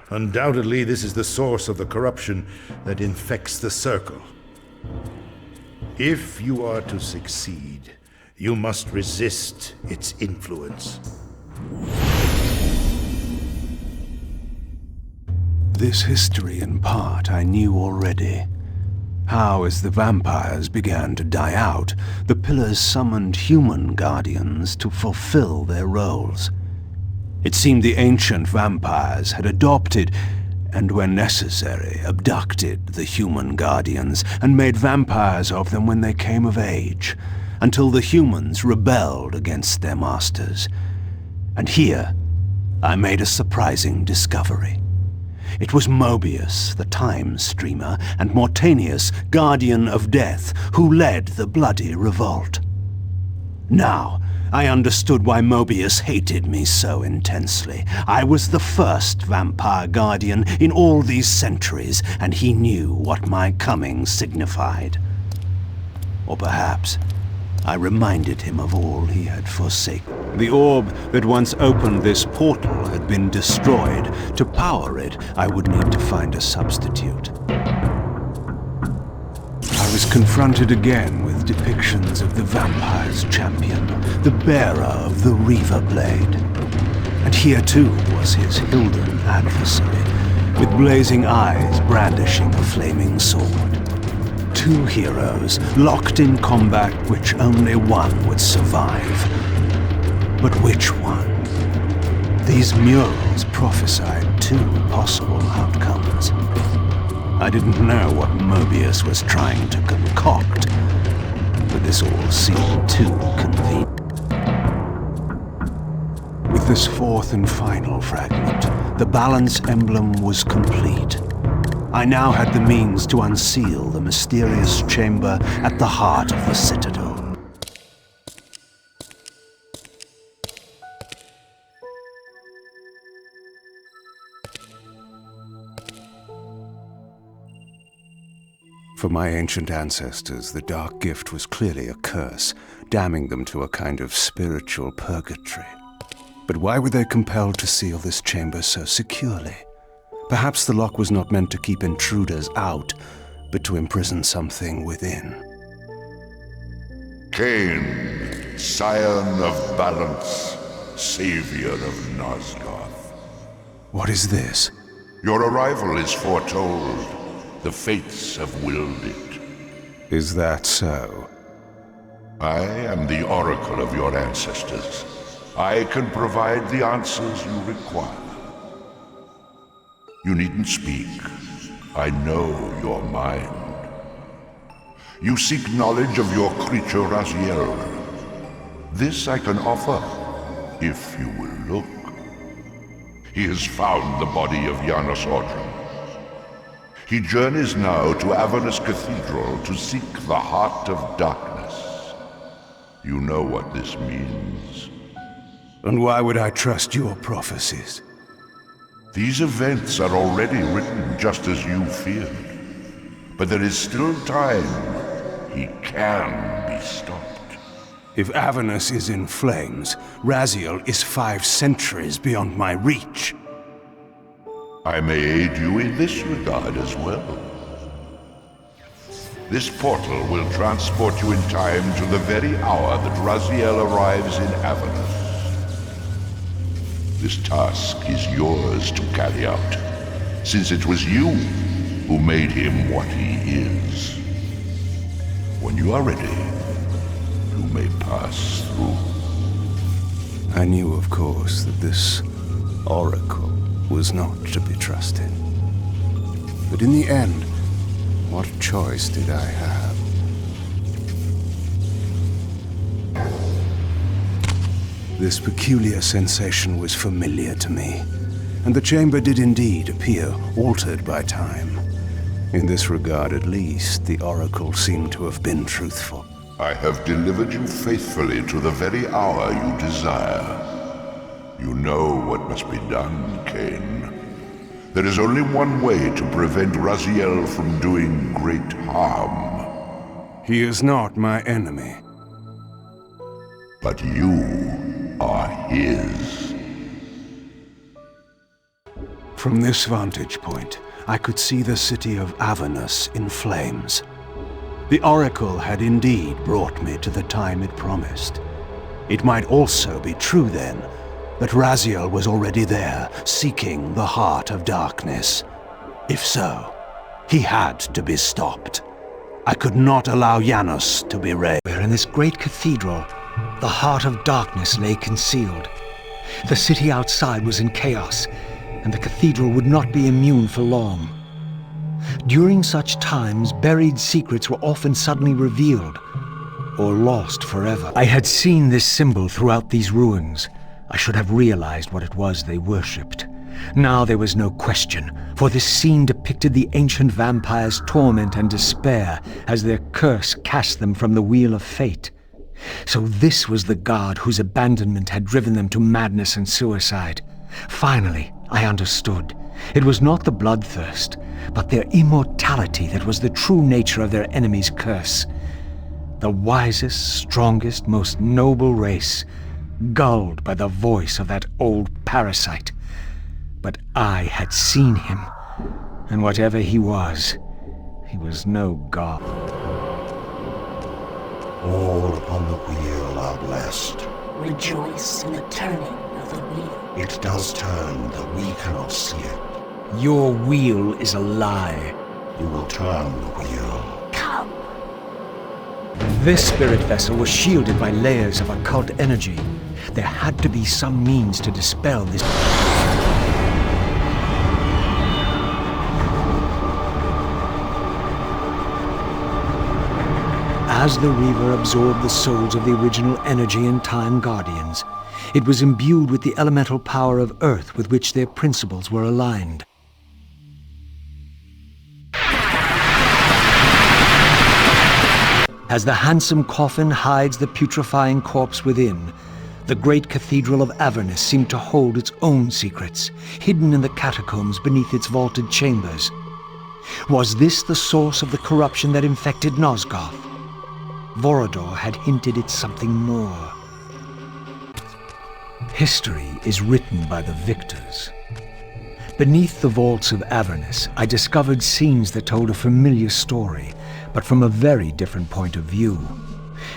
Speaker 11: Undoubtedly, this is the source of the corruption that infects the Circle. If you are to succeed, you must resist its influence.
Speaker 1: This history, in part, I knew already. How, as the vampires began to die out, the Pillars summoned human guardians to fulfill their roles. It seemed the ancient vampires had adopted, and when necessary, abducted the human guardians and made vampires of them when they came of age, until the humans rebelled against their masters. And here, I made a surprising discovery. It was Mobius, the time streamer, and Mortanius, guardian of death, who led the bloody revolt. Now, I understood why Mobius hated me so intensely. I was the first vampire guardian in all these centuries, and he knew what my coming signified. Or perhaps I reminded him of all he had forsaken. The orb that once opened this portal had been destroyed. To power it, I would need to find a substitute. I was confronted again with depictions of the vampire's champion, the bearer of the Reaver Blade. And here too was his Hilden adversary, with blazing eyes brandishing a flaming sword. Two heroes, locked in combat which only one would survive. But which one? These murals prophesied 2 possible outcomes. I didn't know what Mobius was trying to concoct, but this all seemed too convenient. With this 4th and final fragment, the balance emblem was complete. I now had the means to unseal the mysterious chamber at the heart of the Citadel. For my ancient ancestors, the Dark Gift was clearly a curse, damning them to a kind of spiritual purgatory. But why were they compelled to seal this chamber so securely? Perhaps the lock was not meant to keep intruders out, but to imprison something within.
Speaker 6: Cain, scion of balance, savior of Nosgoth.
Speaker 1: What is this?
Speaker 6: Your arrival is foretold. The fates have willed it.
Speaker 1: Is that so?
Speaker 6: I am the oracle of your ancestors. I can provide the answers you require. You needn't speak. I know your mind. You seek knowledge of your creature Raziel. This I can offer, if you will look. He has found the body of Janos Audron. He journeys now to Avernus Cathedral to seek the Heart of Darkness. You know what this means.
Speaker 1: And why would I trust your prophecies?
Speaker 6: These events are already written just as you feared. But there is still time. He can be stopped.
Speaker 1: If Avernus is in flames, Raziel is 5 centuries beyond my reach.
Speaker 6: I may aid you in this regard as well. This portal will transport you in time to the very hour that Raziel arrives in Avernus. This task is yours to carry out, since it was you who made him what he is. When you are ready, you may pass through.
Speaker 1: I knew, of course, that this oracle was not to be trusted. But in the end, what choice did I have? This peculiar sensation was familiar to me, and the chamber did indeed appear altered by time. In this regard, at least, the oracle seemed to have been truthful.
Speaker 6: I have delivered you faithfully to the very hour you desire. You know what must be done, Cain. There is only one way to prevent Raziel from doing great harm.
Speaker 1: He is not my enemy.
Speaker 6: But you are his.
Speaker 1: From this vantage point, I could see the city of Avernus in flames. The oracle had indeed brought me to the time it promised. It might also be true, then, that Raziel was already there, seeking the Heart of Darkness. If so, he had to be stopped. I could not allow Janos to be raised.
Speaker 7: Where in this great cathedral, the Heart of Darkness lay concealed. The city outside was in chaos, and the cathedral would not be immune for long. During such times, buried secrets were often suddenly revealed, or lost forever. I had seen this symbol throughout these ruins. I should have realized what it was they worshipped. Now there was no question, for this scene depicted the ancient vampires' torment and despair as their curse cast them from the wheel of fate. So this was the god whose abandonment had driven them to madness and suicide. Finally, I understood. It was not the bloodthirst, but their immortality that was the true nature of their enemy's curse. The wisest, strongest, most noble race, gulled by the voice of that old parasite. But I had seen him, and whatever he was no god.
Speaker 5: All upon the wheel are blessed.
Speaker 10: Rejoice in the turning of the wheel.
Speaker 5: It does turn, though we cannot see it.
Speaker 7: Your wheel is a lie.
Speaker 5: You will turn the wheel.
Speaker 10: Come.
Speaker 7: This spirit vessel was shielded by layers of occult energy. There had to be some means to dispel this. As the Reaver absorbed the souls of the original Energy and Time Guardians, it was imbued with the elemental power of Earth with which their principles were aligned. As the handsome coffin hides the putrefying corpse within, the great cathedral of Avernus seemed to hold its own secrets, hidden in the catacombs beneath its vaulted chambers. Was this the source of the corruption that infected Nosgoth? Vorador had hinted at something more. History is written by the victors. Beneath the vaults of Avernus, I discovered scenes that told a familiar story, but from a very different point of view.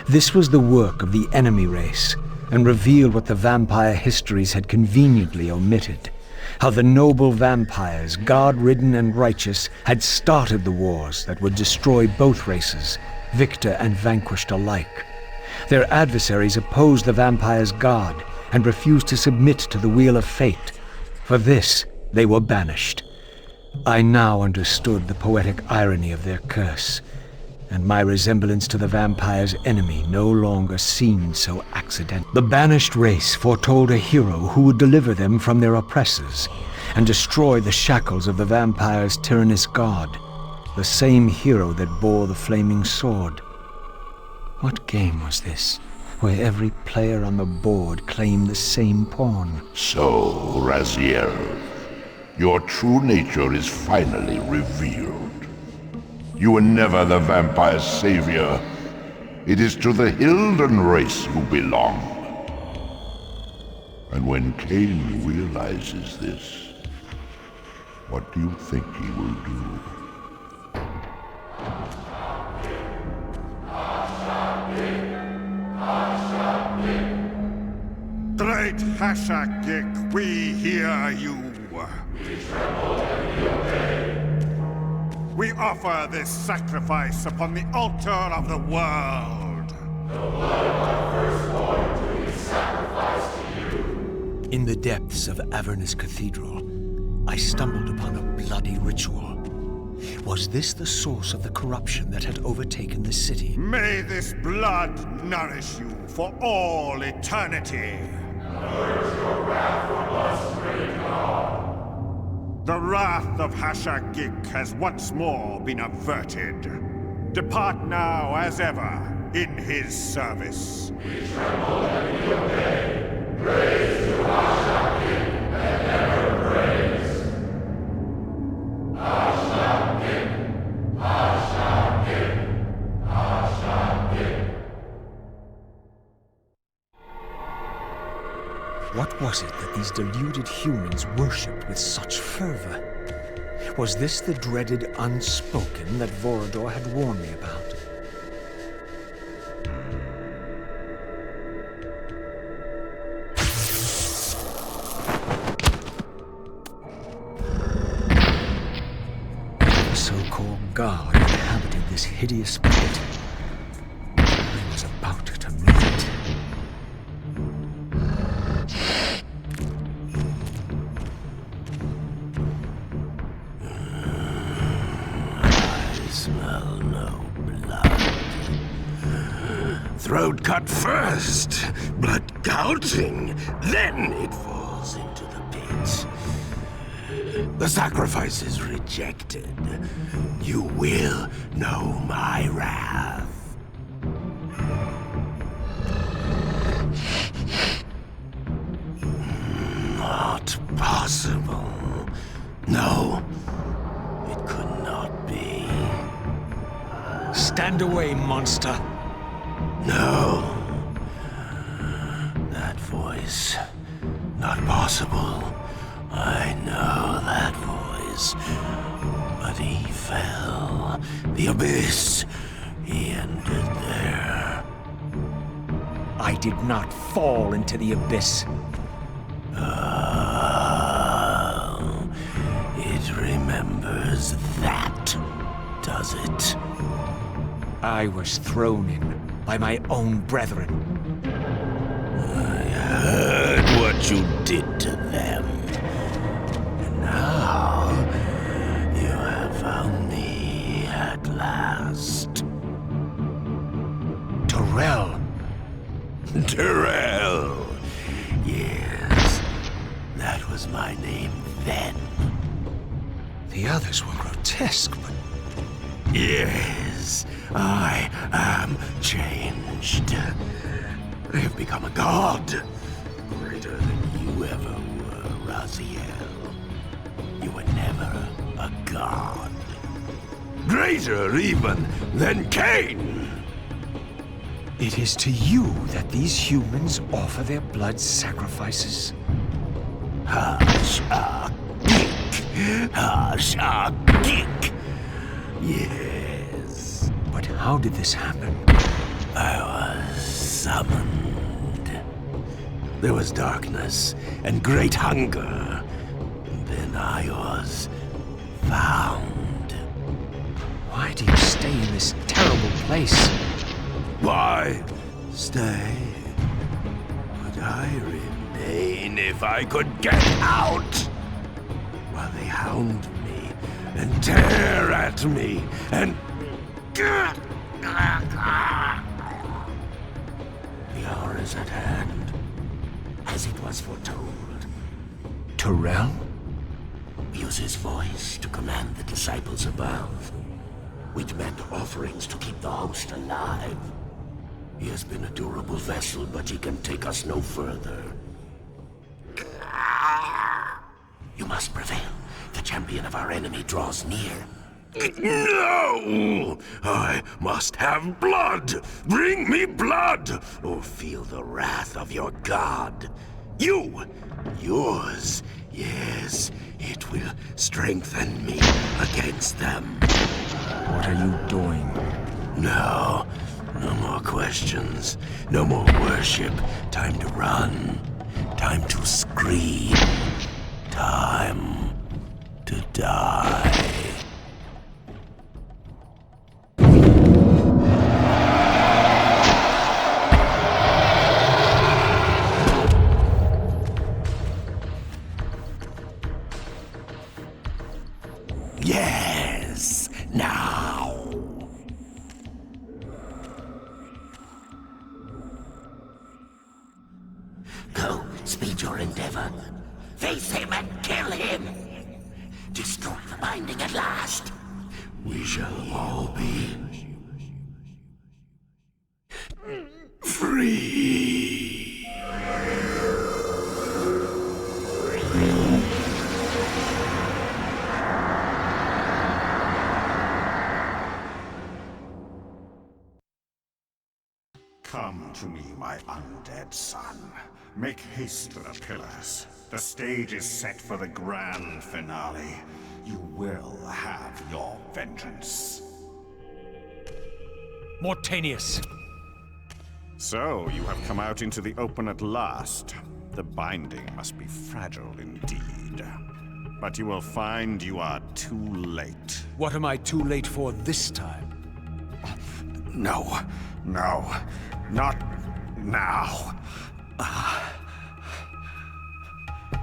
Speaker 7: This was the work of the enemy race, and revealed what the vampire histories had conveniently omitted. How the noble vampires, god-ridden and righteous, had started the wars that would destroy both races, victor and vanquished alike. Their adversaries opposed the vampires' god and refused to submit to the wheel of fate. For this, they were banished. I now understood the poetic irony of their curse, and my resemblance to the vampire's enemy no longer seemed so accidental. The banished race foretold a hero who would deliver them from their oppressors and destroy the shackles of the vampire's tyrannous god, the same hero that bore the flaming sword. What game was this, where every player on the board claimed the same pawn?
Speaker 6: So, Raziel, your true nature is finally revealed. You were never the vampire's savior. It is to the Hilden race you belong. And when Cain realizes this, what do you think he will do?
Speaker 8: Great Hashagik, we hear you. We tremble and we obey. We offer this sacrifice upon the altar of the world. The blood of our firstborn do we sacrifice to you.
Speaker 7: In the depths of Avernus Cathedral, I stumbled upon a bloody ritual. Was this the source of the corruption that had overtaken the city?
Speaker 8: May this blood nourish you for all eternity. Purge your wrath from us, great God. The wrath of Hashagik has once more been averted. Depart now as ever in his service. We tremble and we obey. Praise to Hashagik and ever praise. Hashagik, Hashagik, Hashagik.
Speaker 7: What was it that these deluded humans worshipped with such fervor? Was this the dreaded unspoken that Vorador had warned me about? The so-called god inhabited this hideous pit. I was about to meet it.
Speaker 9: Smell no blood. Throat cut first, blood gouging, then it falls into the pit. The sacrifice is rejected. You will know my wrath. Not possible. No, it could not be.
Speaker 7: Stand away, monster!
Speaker 9: No. That voice. Not possible. I know that voice. But he fell. The abyss. He ended there.
Speaker 7: I did not fall into the abyss.
Speaker 9: It remembers that, does it?
Speaker 7: I was thrown in by my own brethren.
Speaker 9: I heard what you did to them. And now you have found me at last.
Speaker 7: Terrell!
Speaker 9: Terrell! Yes, that was my name then.
Speaker 7: The others were grotesque, but...
Speaker 9: Yes, I am changed. I have become a god. Greater than you ever were, Raziel. You were never a god. Greater even than Cain!
Speaker 7: It is to you that these humans offer their blood sacrifices.
Speaker 9: Hashagik! Hashagik! Yes.
Speaker 7: But how did this happen?
Speaker 9: I was summoned. There was darkness and great hunger. And then I was found.
Speaker 7: Why do you stay in this terrible place?
Speaker 9: Why stay? Would I remain if I could get out? While they hound me and tear at me and The hour is at hand, as it was foretold.
Speaker 7: Terrell?
Speaker 9: Use his voice to command the disciples above. We demand offerings to keep the host alive. He has been a durable vessel, but he can take us no further. You must prevail. The champion of our enemy draws near.
Speaker 5: No! I must have blood! Bring me blood! Or feel the wrath of your god. Yours. Yes, it will strengthen me against them.
Speaker 7: What are you doing?
Speaker 5: No more questions. No more worship. Time to run. Time to scream. Time to die. Yes, now.
Speaker 9: Go, speed your endeavor. Face him and kill him! Destroy the binding at last!
Speaker 5: We shall all be free.
Speaker 8: Come to me, my undead son. Make haste to the pillars. The stage is set for the grand finale. You will have your vengeance.
Speaker 3: Mortanius!
Speaker 8: So, you have come out into the open at last. The binding must be fragile indeed. But you will find you are too late.
Speaker 7: What am I too late for this time?
Speaker 8: No, not now.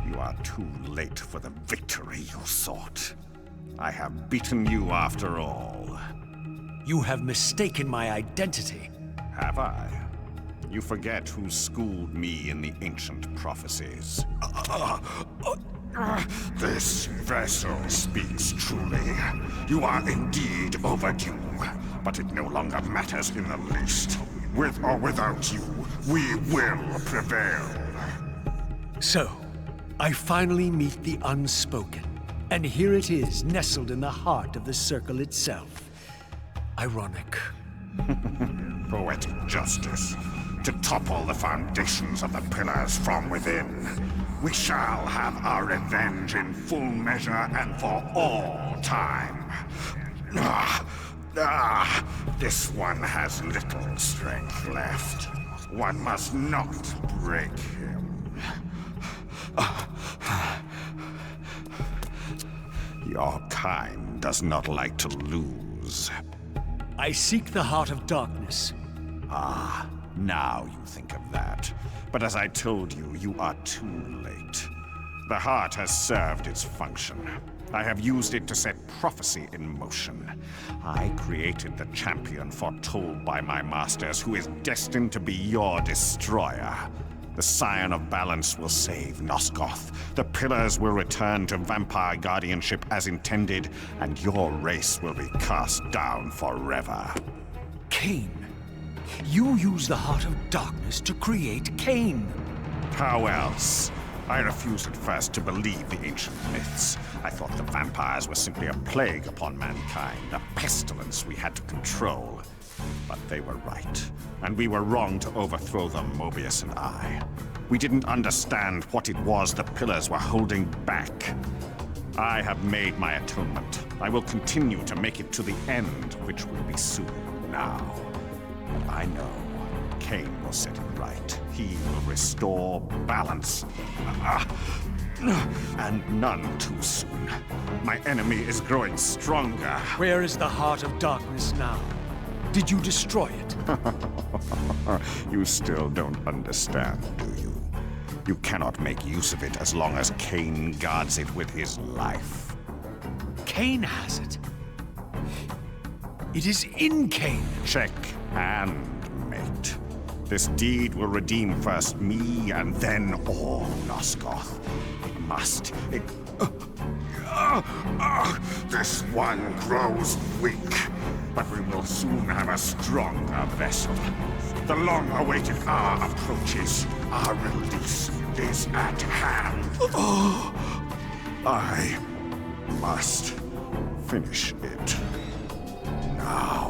Speaker 8: You are too late for the victory you sought. I have beaten you after all.
Speaker 7: You have mistaken my identity.
Speaker 8: Have I? You forget who schooled me in the ancient prophecies. This vessel speaks truly. You are indeed overdue, but it no longer matters in the least. With or without you, we will prevail.
Speaker 7: So, I finally meet the unspoken. And here it is, nestled in the heart of the circle itself. Ironic.
Speaker 8: Poetic justice. To topple the foundations of the pillars from within. We shall have our revenge in full measure and for all time. This one has little strength left. One must not break him. Your kind does not like to lose.
Speaker 7: I seek the heart of darkness.
Speaker 8: Ah, now you think of that. But as I told you, you are too late. The heart has served its function. I have used it to set prophecy in motion. I created the champion foretold by my masters, who is destined to be your destroyer. The Scion of Balance will save Nosgoth. The Pillars will return to vampire guardianship as intended, and your race will be cast down forever.
Speaker 7: Cain. You use the heart of darkness to create Cain.
Speaker 8: How else? I refused at first to believe the ancient myths. I thought the vampires were simply a plague upon mankind, a pestilence we had to control. But they were right, and we were wrong to overthrow them, Mobius and I. We didn't understand what it was the Pillars were holding back. I have made my atonement. I will continue to make it to the end, which will be soon now. I know Cain will set it right. He will restore balance. And none too soon. My enemy is growing stronger.
Speaker 7: Where is the heart of darkness now? Did you destroy it?
Speaker 8: You still don't understand, do you? You cannot make use of it as long as Cain guards it with his life.
Speaker 7: Cain has it. It is in Kane.
Speaker 8: Check and mate. This deed will redeem first me and then all Nosgoth. It must. This one grows weak, but we will soon have a stronger vessel. The long-awaited hour approaches. Our release is at hand. I must finish it now.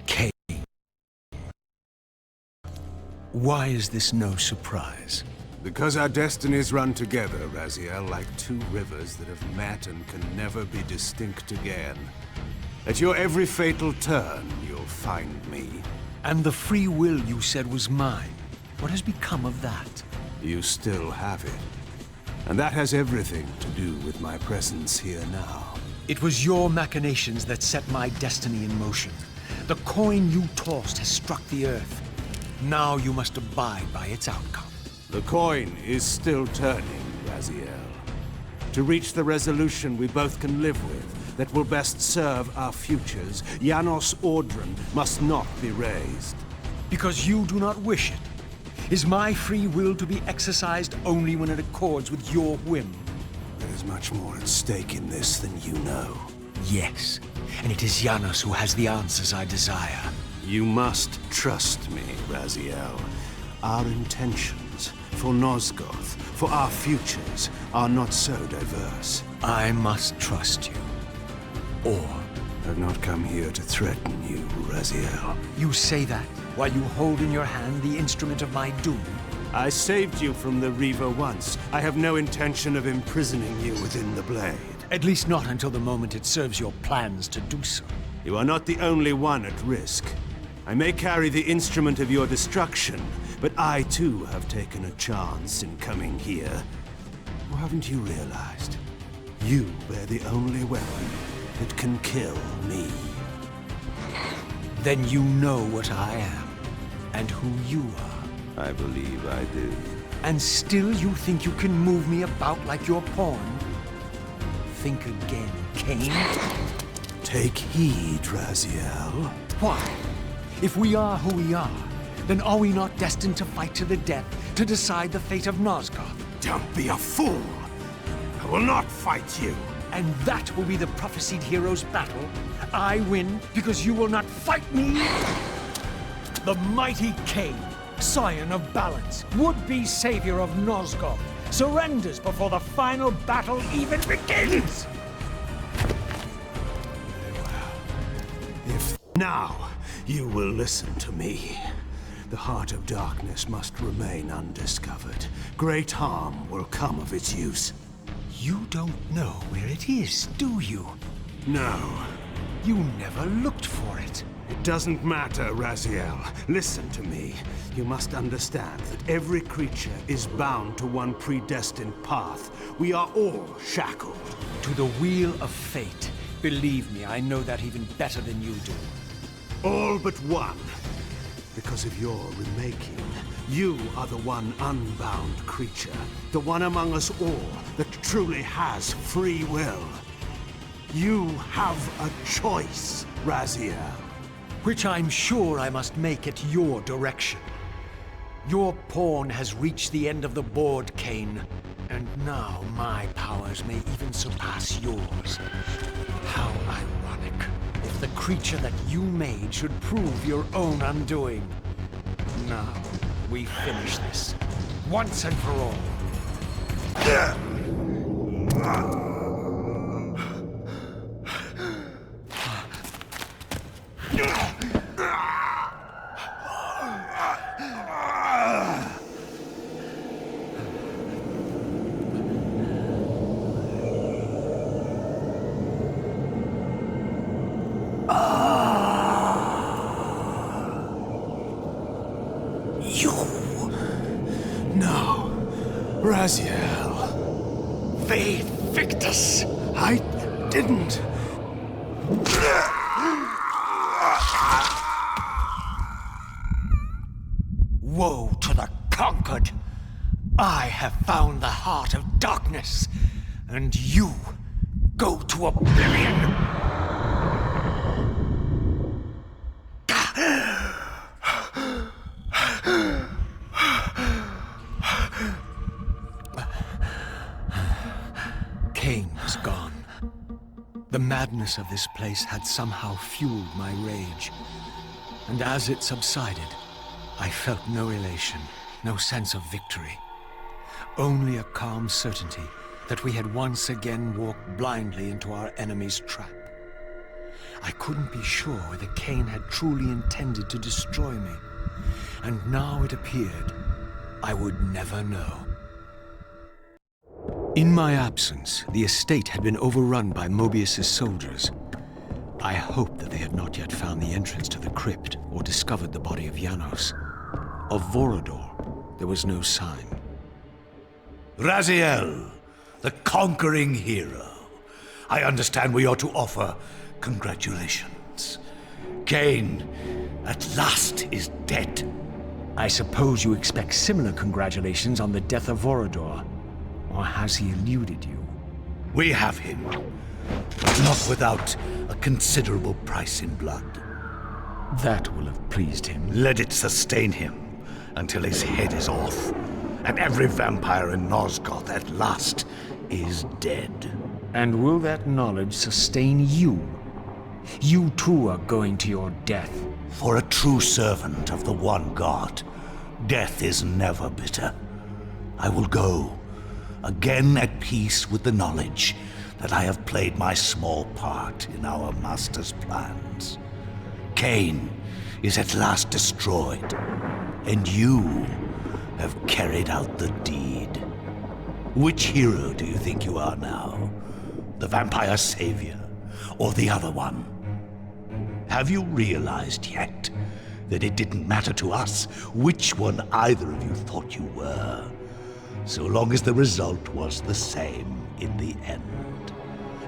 Speaker 7: Kane. Why is this no surprise?
Speaker 1: Because our destinies run together, Raziel, like two rivers that have met and can never be distinct again. At your every fatal turn, you'll find me.
Speaker 7: And the free will you said was mine. What has become of that?
Speaker 1: You still have it. And that has everything to do with my presence here now.
Speaker 7: It was your machinations that set my destiny in motion. The coin you tossed has struck the earth. Now you must abide by its outcome.
Speaker 1: The coin is still turning, Raziel. To reach the resolution we both can live with, that will best serve our futures, Janos Audron must not be raised.
Speaker 7: Because you do not wish it. Is my free will to be exercised only when it accords with your whim?
Speaker 1: There is much more at stake in this than you know.
Speaker 7: Yes, and it is Janos who has the answers I desire.
Speaker 1: You must trust me, Raziel. Our intentions, for Nosgoth, for our futures, are not so diverse.
Speaker 7: I must trust you. Or...
Speaker 1: I've not come here to threaten you, Raziel.
Speaker 7: You say that while you hold in your hand the instrument of my doom?
Speaker 1: I saved you from the Reaver once. I have no intention of imprisoning you within the blade.
Speaker 7: At least not until the moment it serves your plans to do so.
Speaker 1: You are not the only one at risk. I may carry the instrument of your destruction, but I too have taken a chance in coming here. Or haven't you realized? You bear the only weapon that can kill me.
Speaker 7: Then you know what I am, and who you are.
Speaker 1: I believe I do.
Speaker 7: And still you think you can move me about like your pawn? Think again, Kane.
Speaker 1: Take heed, Raziel.
Speaker 7: Why? If we are who we are, then are we not destined to fight to the death, to decide the fate of Nosgoth?
Speaker 1: Don't be a fool! I will not fight you!
Speaker 7: And that will be the prophesied hero's battle? I win because you will not fight me? The mighty Kane, scion of balance, would-be savior of Nosgoth, surrenders before the final battle even begins!
Speaker 1: If now you will listen to me, the heart of darkness must remain undiscovered. Great harm will come of its use.
Speaker 7: You don't know where it is, do you?
Speaker 1: No.
Speaker 7: You never looked for it.
Speaker 1: It doesn't matter, Raziel. Listen to me. You must understand that every creature is bound to one predestined path. We are all shackled.
Speaker 7: To the wheel of fate. Believe me, I know that even better than you do.
Speaker 1: All but one. Because of your remaking, you are the one unbound creature. The one among us all that truly has free will. You have a choice, Raziel.
Speaker 7: Which I'm sure I must make at your direction. Your pawn has reached the end of the board, Kane. And now my powers may even surpass yours. How ironic. If the creature that you made should prove your own undoing. Now, we finish this. Once and for all.
Speaker 1: Raziel,
Speaker 8: Faith Victus! I didn't. Woe to the conquered! I have found the heart of darkness, and you go to oblivion!
Speaker 7: Cain was gone. The madness of this place had somehow fueled my rage. And as it subsided, I felt no elation, no sense of victory. Only a calm certainty that we had once again walked blindly into our enemy's trap. I couldn't be sure whether Cain had truly intended to destroy me. And now it appeared I would never know. In my absence, the estate had been overrun by Mobius's soldiers. I hoped that they had not yet found the entrance to the crypt or discovered the body of Janos. Of Vorador, there was no sign.
Speaker 5: Raziel, the conquering hero. I understand we ought to offer congratulations. Cain, at last, is dead.
Speaker 7: I suppose you expect similar congratulations on the death of Vorador. Or has he eluded you?
Speaker 5: We have him. Not without a considerable price in blood.
Speaker 7: That will have pleased him.
Speaker 5: Let it sustain him until his head is off, and every vampire in Nosgoth at last is dead.
Speaker 7: And will that knowledge sustain you? You too are going to your death.
Speaker 5: For a true servant of the one God, death is never bitter. I will go, again at peace with the knowledge that I have played my small part in our master's plans. Cain is at last destroyed, and you have carried out the deed. Which hero do you think you are now? The vampire savior, or the other one? Have you realized yet that it didn't matter to us which one either of you thought you were, so long as the result was the same in the end?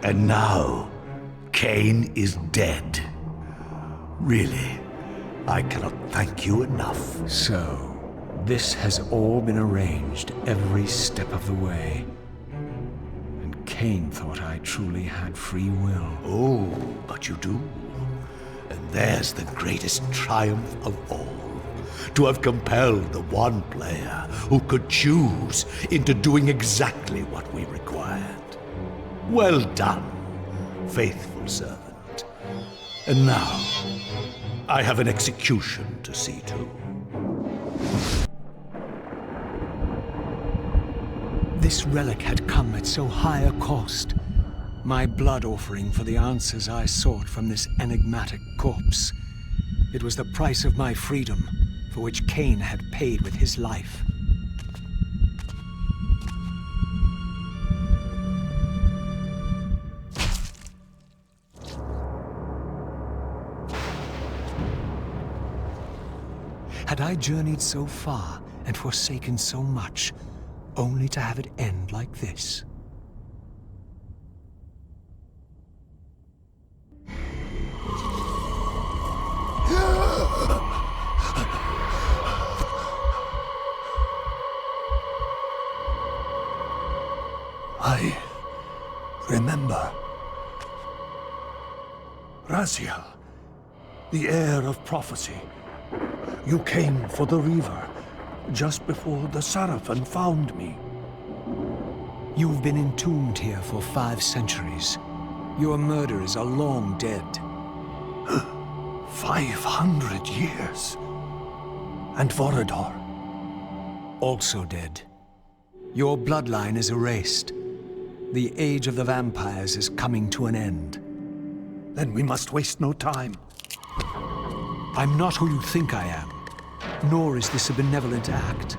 Speaker 5: And now, Cain is dead. Really, I cannot thank you enough.
Speaker 7: So, this has all been arranged every step of the way. And Cain thought I truly had free will.
Speaker 5: Oh, but you do. And there's the greatest triumph of all. To have compelled the one player who could choose into doing exactly what we required. Well done, faithful servant. And now, I have an execution to see to.
Speaker 7: This relic had come at so high a cost. My blood offering for the answers I sought from this enigmatic corpse. It was the price of my freedom, for which Cain had paid with his life. Had I journeyed so far and forsaken so much, only to have it end like this?
Speaker 8: I remember. Raziel, the heir of prophecy. You came for the Reaver, just before the Seraphim found me.
Speaker 7: You've been entombed here for 5 centuries. Your murderers are long dead.
Speaker 8: 500 years. And Vorador?
Speaker 7: Also dead. Your bloodline is erased. The age of the vampires is coming to an end.
Speaker 8: Then we must waste no time.
Speaker 7: I'm not who you think I am, nor is this a benevolent act.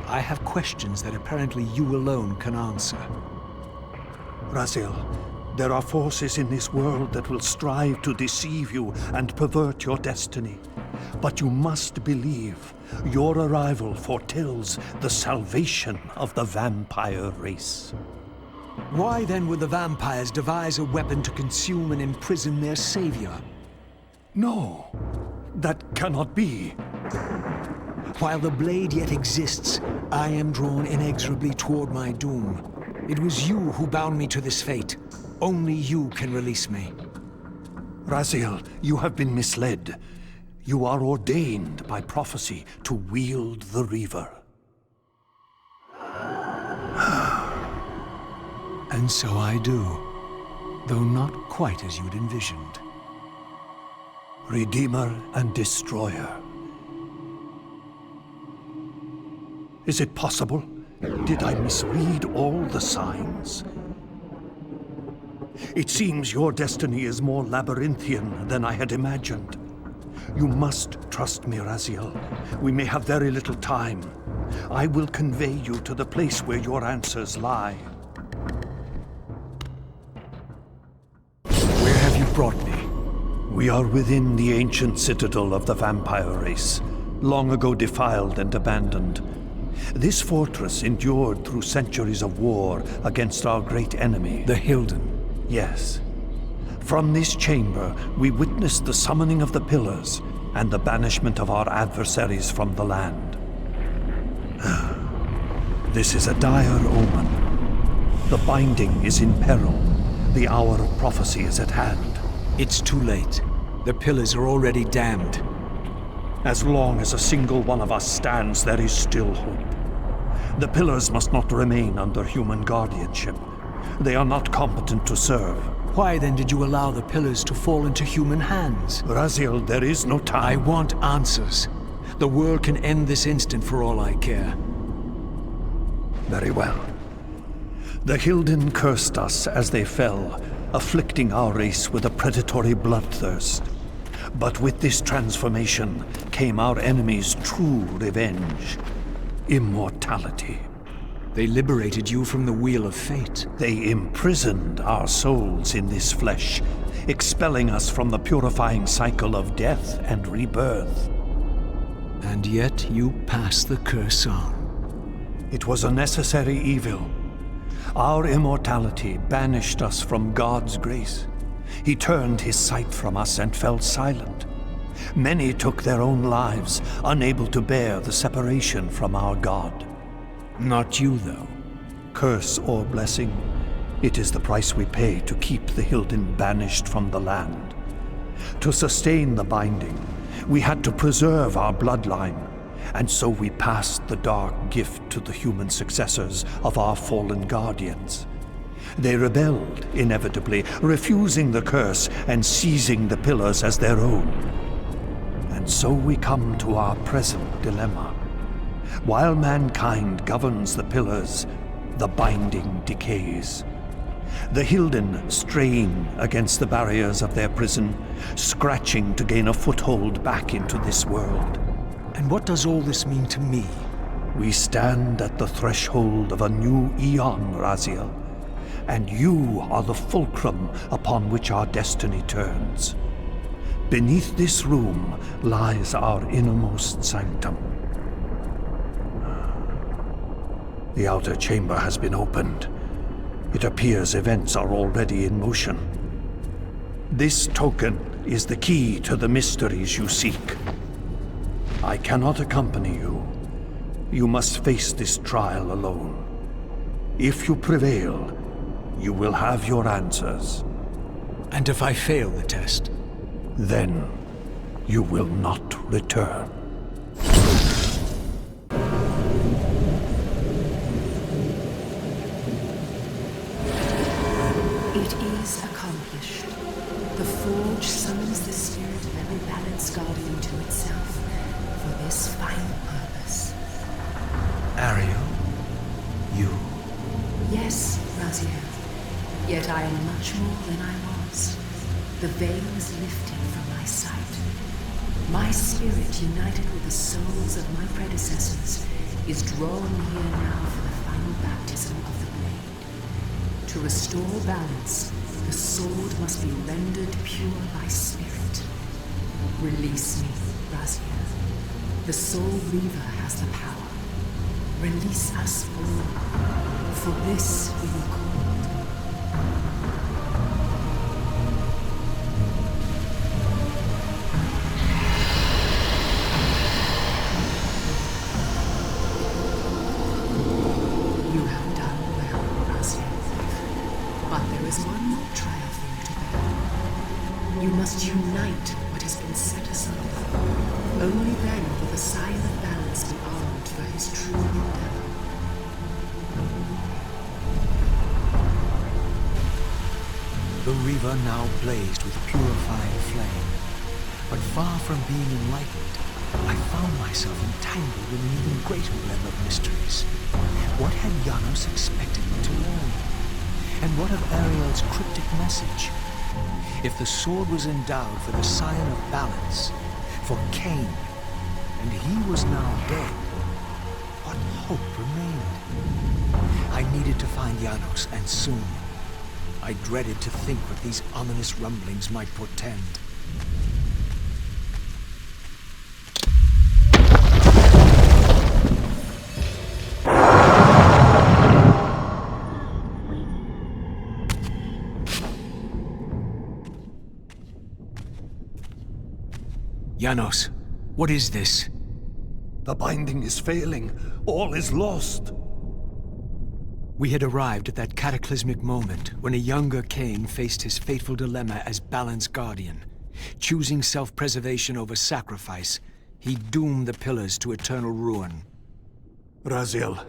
Speaker 7: I have questions that apparently you alone can answer.
Speaker 8: Raziel, there are forces in this world that will strive to deceive you and pervert your destiny. But you must believe your arrival foretells the salvation of the vampire race.
Speaker 7: Why then would the vampires devise a weapon to consume and imprison their savior?
Speaker 3: No, that cannot be.
Speaker 7: While the blade yet exists, I am drawn inexorably toward my doom. It was you who bound me to this fate. Only you can release me.
Speaker 3: Raziel, you have been misled. You are ordained by prophecy to wield the Reaver.
Speaker 7: And so I do, though not quite as you'd envisioned.
Speaker 3: Redeemer and Destroyer. Is it possible? Did I misread all the signs? It seems your destiny is more labyrinthian than I had imagined. You must trust me, Raziel. We may have very little time. I will convey you to the place where your answers lie.
Speaker 7: Where have you brought me?
Speaker 3: We are within the ancient citadel of the vampire race, long ago defiled and abandoned. This fortress endured through centuries of war against our great enemy.
Speaker 7: The Hilden.
Speaker 3: Yes. From this chamber, we witnessed the summoning of the Pillars and the banishment of our adversaries from the land. This is a dire omen. The binding is in peril. The hour of prophecy is at hand.
Speaker 7: It's too late. The Pillars are already damned.
Speaker 3: As long as a single one of us stands, there is still hope. The Pillars must not remain under human guardianship. They are not competent to serve.
Speaker 7: Why then did you allow the Pillars to fall into human hands?
Speaker 3: Raziel, there is no time.
Speaker 7: I want answers. The world can end this instant for all I care.
Speaker 3: Very well. The Hilden cursed us as they fell, afflicting our race with a predatory bloodthirst. But with this transformation came our enemy's true revenge. Immortality.
Speaker 7: They liberated you from the Wheel of Fate.
Speaker 3: They imprisoned our souls in this flesh, expelling us from the purifying cycle of death and rebirth.
Speaker 7: And yet you pass the curse on.
Speaker 3: It was a necessary evil. Our immortality banished us from God's grace. He turned his sight from us and fell silent. Many took their own lives, unable to bear the separation from our God.
Speaker 7: Not you, though.
Speaker 3: Curse or blessing, it is the price we pay to keep the Hilden banished from the land. To sustain the binding, we had to preserve our bloodline, and so we passed the dark gift to the human successors of our fallen guardians. They rebelled, inevitably, refusing the curse and seizing the Pillars as their own. And so we come to our present dilemma. While mankind governs the Pillars, the binding decays. The Hilden strain against the barriers of their prison, scratching to gain a foothold back into this world.
Speaker 7: And what does all this mean to me?
Speaker 3: We stand at the threshold of a new eon, Raziel, and you are the fulcrum upon which our destiny turns. Beneath this room lies our innermost sanctum. The outer chamber has been opened. It appears events are already in motion. This token is the key to the mysteries you seek. I cannot accompany you. You must face this trial alone. If you prevail, you will have your answers.
Speaker 7: And if I fail the test?
Speaker 3: Then you will not return.
Speaker 10: It is accomplished. The Forge summons the spirit of every balanced guardian to itself for this final purpose.
Speaker 7: Ariel? You?
Speaker 10: Yes, Raziel. Yet I am much more than I was. The veil is lifted from my sight. My spirit, united with the souls of my predecessors, is drawn here now for the final baptism of the blade. To restore balance, the sword must be rendered pure by spirit. Release me, Raziel. The Soul Reaver has the power. Release us all. For this we were called. is one more trial for you to bear. You must unite what has been set aside. Only then will the Scion of Balance be armed for his true endeavor.
Speaker 7: The river now blazed with purifying flame, but far from being enlightened, I found myself entangled in an even greater web of mysteries. What had Janos expected me to learn? And what of Ariel's cryptic message? If the sword was endowed for the Scion of Balance, for Cain, and he was now dead, what hope remained? I needed to find Janos, and soon. I dreaded to think what these ominous rumblings might portend. Janos, what is this?
Speaker 3: The binding is failing. All is lost.
Speaker 7: We had arrived at that cataclysmic moment when a younger Cain faced his fateful dilemma as Balance Guardian. Choosing self-preservation over sacrifice, he doomed the Pillars to eternal ruin.
Speaker 3: Raziel,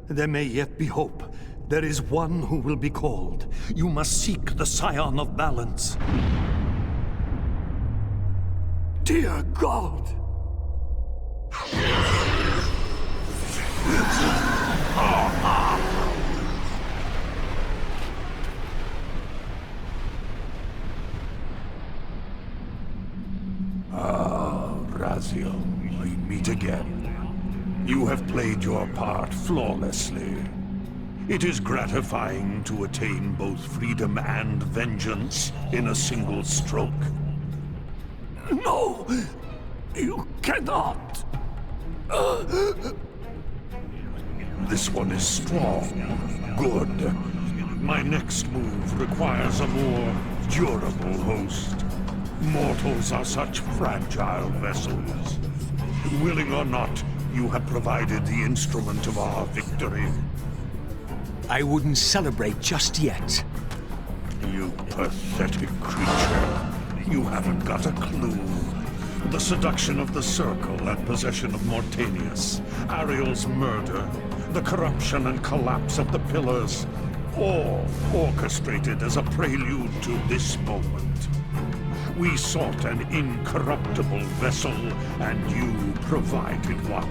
Speaker 3: there may yet be hope. There is one who will be called. You must seek the Scion of Balance. Dear God! Raziel, we meet again. You have played your part flawlessly. It is gratifying to attain both freedom and vengeance in a single stroke. No! You cannot! This one is strong. Good. My next move requires a more durable host. Mortals are such fragile vessels. Willing or not, you have provided the instrument of our victory.
Speaker 7: I wouldn't celebrate just yet.
Speaker 3: You pathetic creature. You haven't got a clue. The seduction of the Circle and possession of Mortanius, Ariel's murder, the corruption and collapse of the Pillars, all orchestrated as a prelude to this moment. We sought an incorruptible vessel, and you provided one.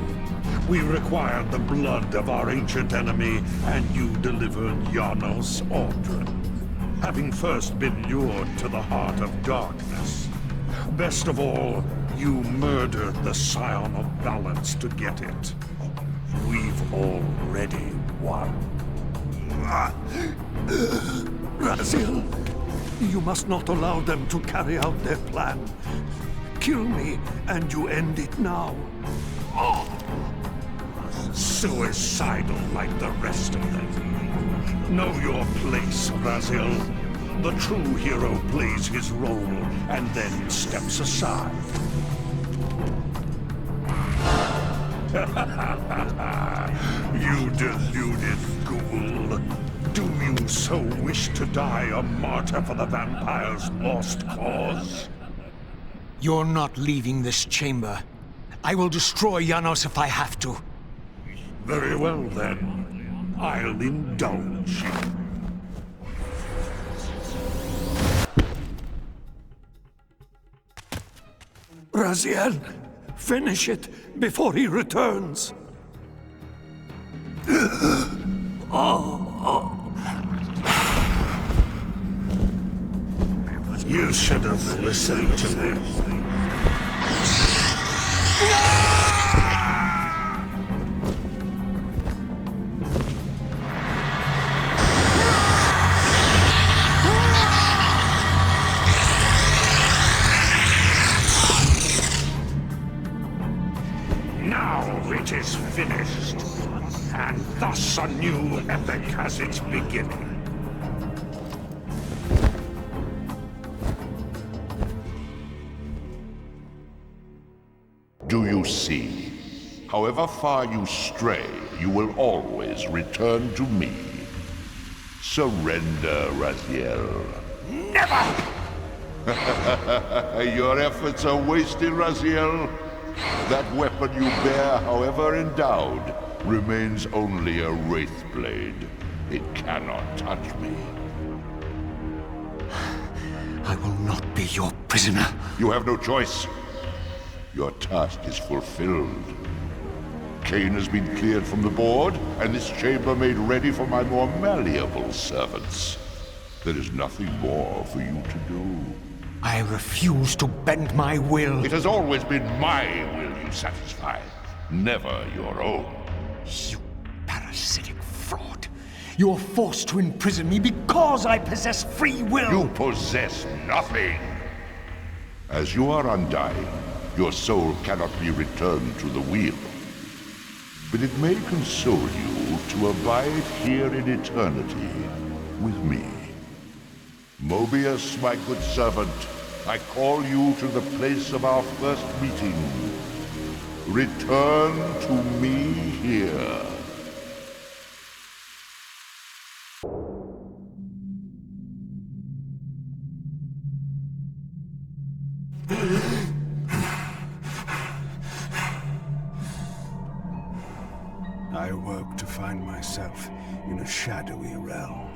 Speaker 3: We required the blood of our ancient enemy, and you delivered Janos Aldrin. Having first been lured to the heart of darkness. Best of all, you murdered the Scion of Balance to get it. We've already won. Raziel, you must not allow them to carry out their plan. Kill me, and you end it now. Suicidal like the rest of them. Know your place, Raziel. The true hero plays his role and then steps aside. You deluded ghoul. Do you so wish to die a martyr for the vampire's lost cause?
Speaker 7: You're not leaving this chamber. I will destroy Janos if I have to.
Speaker 3: Very well, then. I'll indulge you. Raziel, finish it before he returns. You should have listened to me. It is finished, and thus a new epic has its beginning.
Speaker 6: Do you see? However far you stray, you will always return to me. Surrender, Raziel.
Speaker 9: Never!
Speaker 6: Your efforts are wasted, Raziel. That weapon you bear, however endowed, remains only a wraith blade. It cannot touch me.
Speaker 7: I will not be your prisoner.
Speaker 6: You have no choice. Your task is fulfilled. Cain has been cleared from the board, and this chamber made ready for my more malleable servants. There is nothing more for you to do.
Speaker 7: I refuse to bend my will.
Speaker 6: It has always been my will you satisfy, never your own.
Speaker 7: You parasitic fraud. You are forced to imprison me because I possess free will.
Speaker 6: You possess nothing. As you are undying, your soul cannot be returned to the wheel. But it may console you to abide here in eternity with me. Mobius, my good servant, I call you to the place of our first meeting. Return to me here.
Speaker 1: I awoke to find myself in a shadowy realm.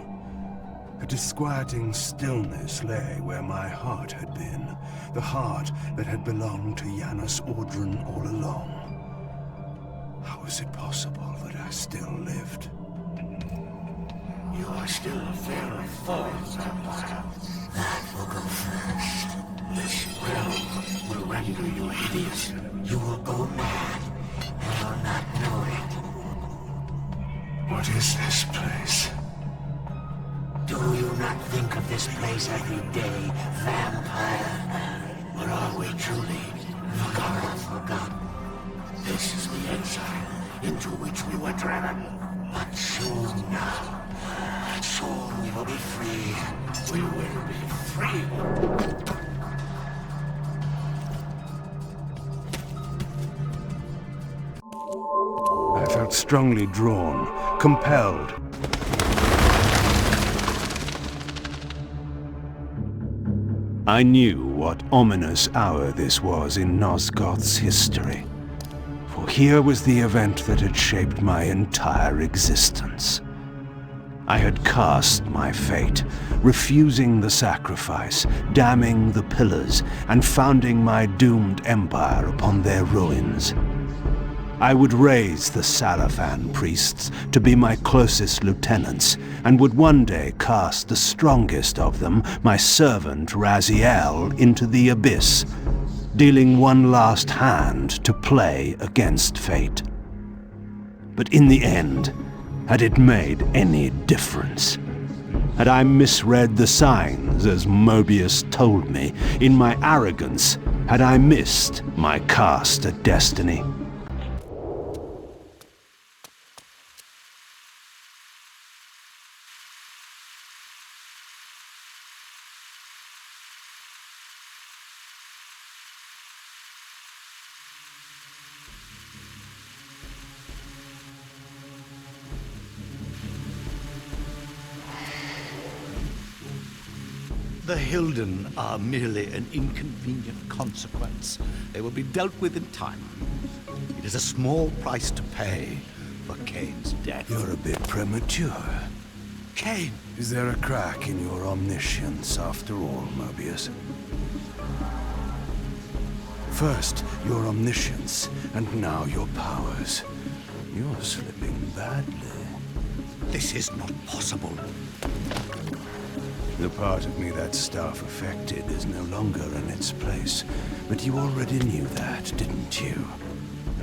Speaker 1: A disquieting stillness lay where my heart had been, the heart that had belonged to Janus Audrun all along. How was it possible that I still lived?
Speaker 9: You are still very false, Vampire. That will go first. This will render you hideous. You will go mad, and will not know it.
Speaker 1: What is this place?
Speaker 9: Do you not think of this place every day, Vampire? Or are we truly forgotten? This is the exile into which we were driven. But soon now, soon we will be free. We will be free.
Speaker 1: I felt strongly drawn, compelled. I knew what ominous hour this was in Nosgoth's history. For here was the event that had shaped my entire existence. I had cast my fate, refusing the sacrifice, damning the pillars, and founding my doomed empire upon their ruins. I would raise the Salafan priests to be my closest lieutenants, and would one day cast the strongest of them, my servant Raziel, into the abyss, dealing one last hand to play against fate. But in the end, had it made any difference? Had I misread the signs, as Mobius told me? In my arrogance, had I missed my cast at destiny?
Speaker 5: The Hilden are merely an inconvenient consequence. They will be dealt with in time. It is a small price to pay for Cain's death.
Speaker 1: You're a bit premature.
Speaker 5: Cain!
Speaker 1: Is there a crack in your omniscience after all, Mobius? First, your omniscience, and now your powers. You're slipping badly.
Speaker 5: This is not possible.
Speaker 1: The part of me that staff affected is no longer in its place. But you already knew that, didn't you?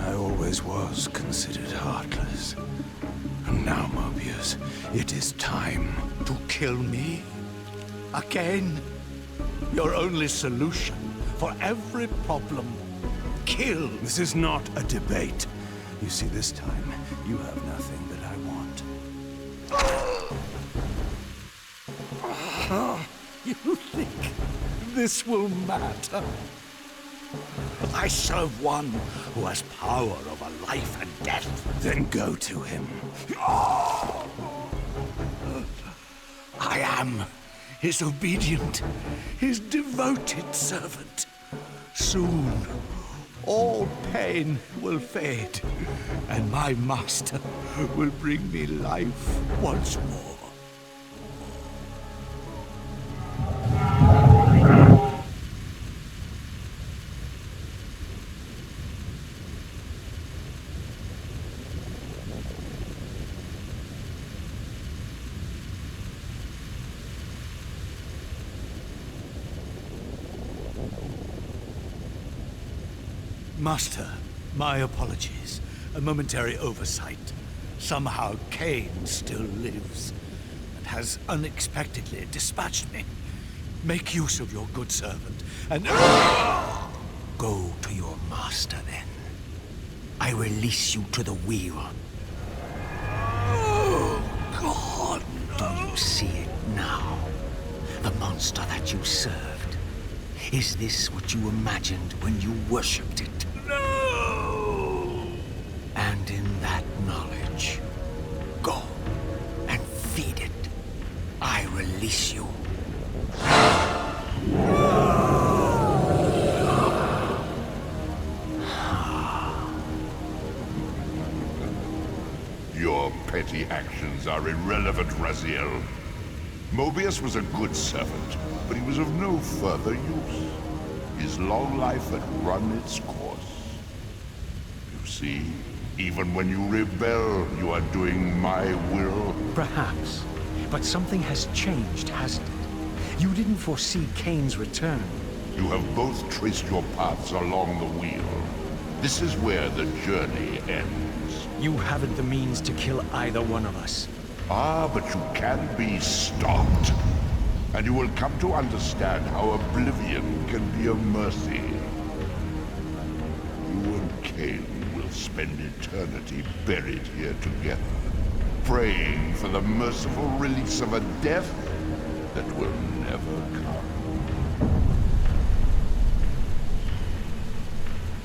Speaker 1: I always was considered heartless. And now, Mobius, it is time.
Speaker 5: To kill me? Again? Your only solution for every problem. Kill.
Speaker 1: This is not a debate. You see, this time, you have nothing that I want.
Speaker 5: You think this will matter? I serve one who has power over life and death.
Speaker 1: Then go to him.
Speaker 5: I am his obedient, his devoted servant. Soon, all pain will fade, and my master will bring me life once more. Master, my apologies. A momentary oversight. Somehow Cain still lives, and has unexpectedly dispatched me. Make use of your good servant, and go to your master then. I release you to the wheel. Oh, God! Do you see it now? The monster that you served. Is this what you imagined when you worshipped it? No! And in that knowledge, go and feed it. I release you.
Speaker 6: Your petty actions are irrelevant, Raziel. Mobius was a good servant, but he was of no further use. His long life had run its course. You see, even when you rebel, you are doing my will.
Speaker 7: Perhaps. But something has changed, hasn't it? You didn't foresee Cain's return.
Speaker 6: You have both traced your paths along the wheel. This is where the journey ends.
Speaker 7: You haven't the means to kill either one of us.
Speaker 6: Ah, but you can be stopped. And you will come to understand how oblivion can be a mercy. You and Cain will spend eternity buried here together, praying for the merciful release of a death that will never come.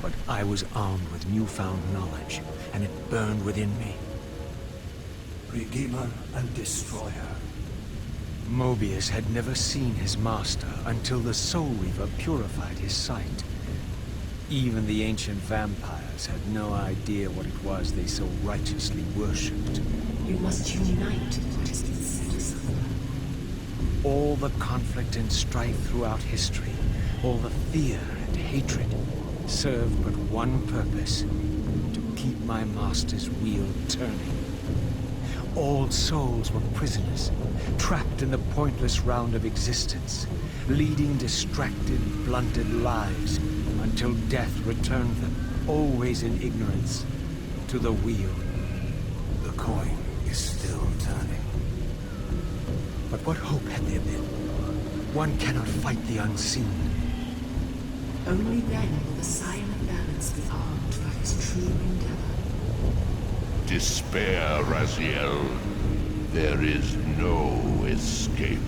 Speaker 7: But I was armed with newfound knowledge, and it burned within me.
Speaker 3: Redeemer and Destroyer.
Speaker 7: Mobius had never seen his master until the Soul Reaver purified his sight. Even the ancient vampires had no idea what it was they so righteously worshipped.
Speaker 10: You must unite what has been set asunder.
Speaker 7: All the conflict and strife throughout history, all the fear and hatred, served but one purpose: to keep my master's wheel turning. All souls were prisoners, trapped in the pointless round of existence, leading distracted, blunted lives until death returned them, always in ignorance, to the wheel.
Speaker 3: The coin is still turning.
Speaker 7: But what hope had there been? One cannot fight the unseen.
Speaker 10: Only then will the silent balance be armed for his true endeavor.
Speaker 6: Despair, Raziel. There is no escape.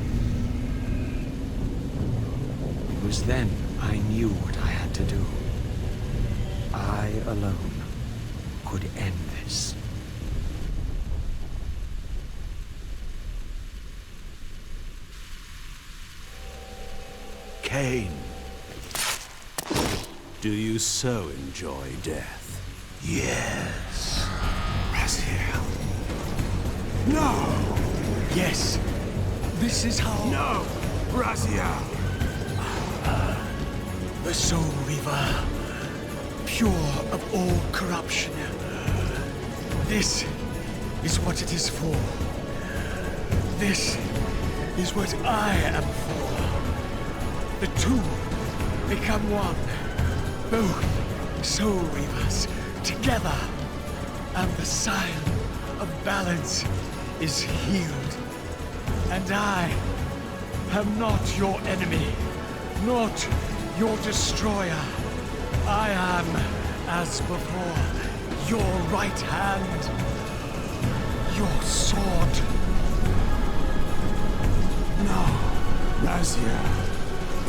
Speaker 7: It was then I knew what I had to do. I alone could end this.
Speaker 3: Cain, do you so enjoy death?
Speaker 5: Yes, Raziel.
Speaker 3: No!
Speaker 7: Yes, this is how...
Speaker 3: No! Raziel!
Speaker 7: The Soul Reaver, pure of all corruption. This is what it is for. This is what I am for. The two become one. Both Soul Reavers together. And the sign of balance is healed. And I am not your enemy, not your destroyer. I am, as before, your right hand, your sword.
Speaker 3: No, Raziel,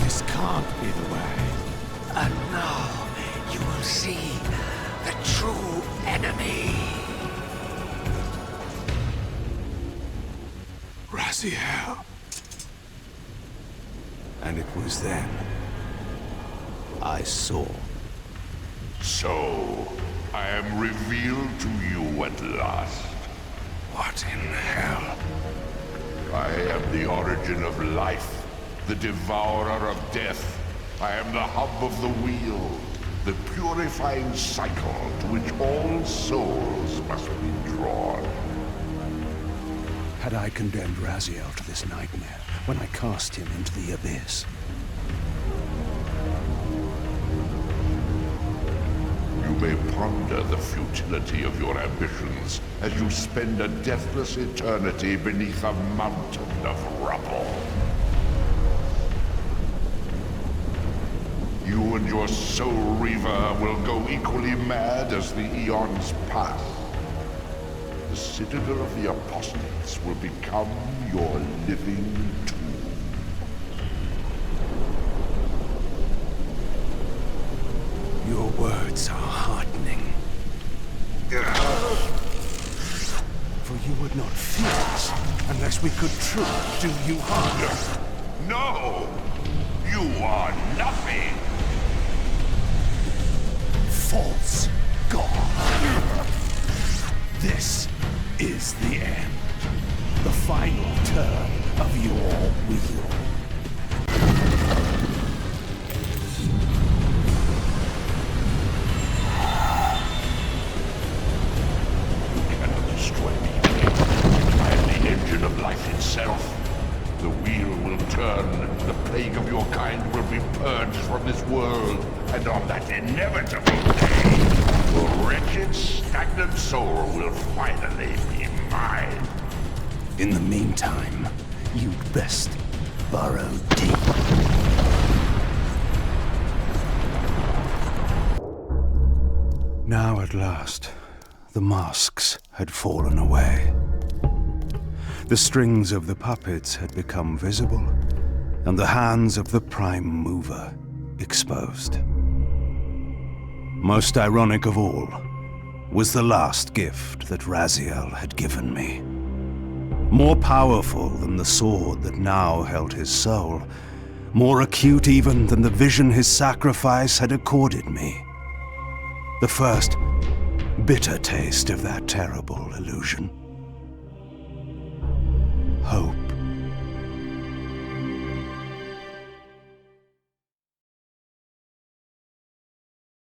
Speaker 3: this can't be the way.
Speaker 5: And now you will see the true enemy.
Speaker 3: Raziel.
Speaker 1: And it was then I saw.
Speaker 6: So, I am revealed to you at last.
Speaker 1: What in hell?
Speaker 6: I am the origin of life, the devourer of death. I am the hub of the wheel, the purifying cycle to which all souls must be drawn.
Speaker 1: Had I condemned Raziel to this nightmare when I cast him into the abyss?
Speaker 6: You may ponder the futility of your ambitions as you spend a deathless eternity beneath a mountain of rubble. You and your Soul Reaver will go equally mad as the eons pass. The Citadel of the Apostates will become your living tomb.
Speaker 1: Your words are heartening. For you would not fear us unless we could truly do you harm.
Speaker 6: No! You are nothing!
Speaker 1: False God. This is the end. The final turn of your wheel.
Speaker 6: You cannot destroy me. I am the engine of life itself. The wheel will turn, the plague of your kind will be purged from this world, and on that inevitable day, your wretched, stagnant soul will finally be mine.
Speaker 1: In the meantime, you'd best burrow deep. Now at last, the masks had fallen away. The strings of the puppets had become visible, and the hands of the Prime Mover exposed. Most ironic of all was the last gift that Raziel had given me. More powerful than the sword that now held his soul, more acute even than the vision his sacrifice had accorded me. The first bitter taste of that terrible illusion. Hope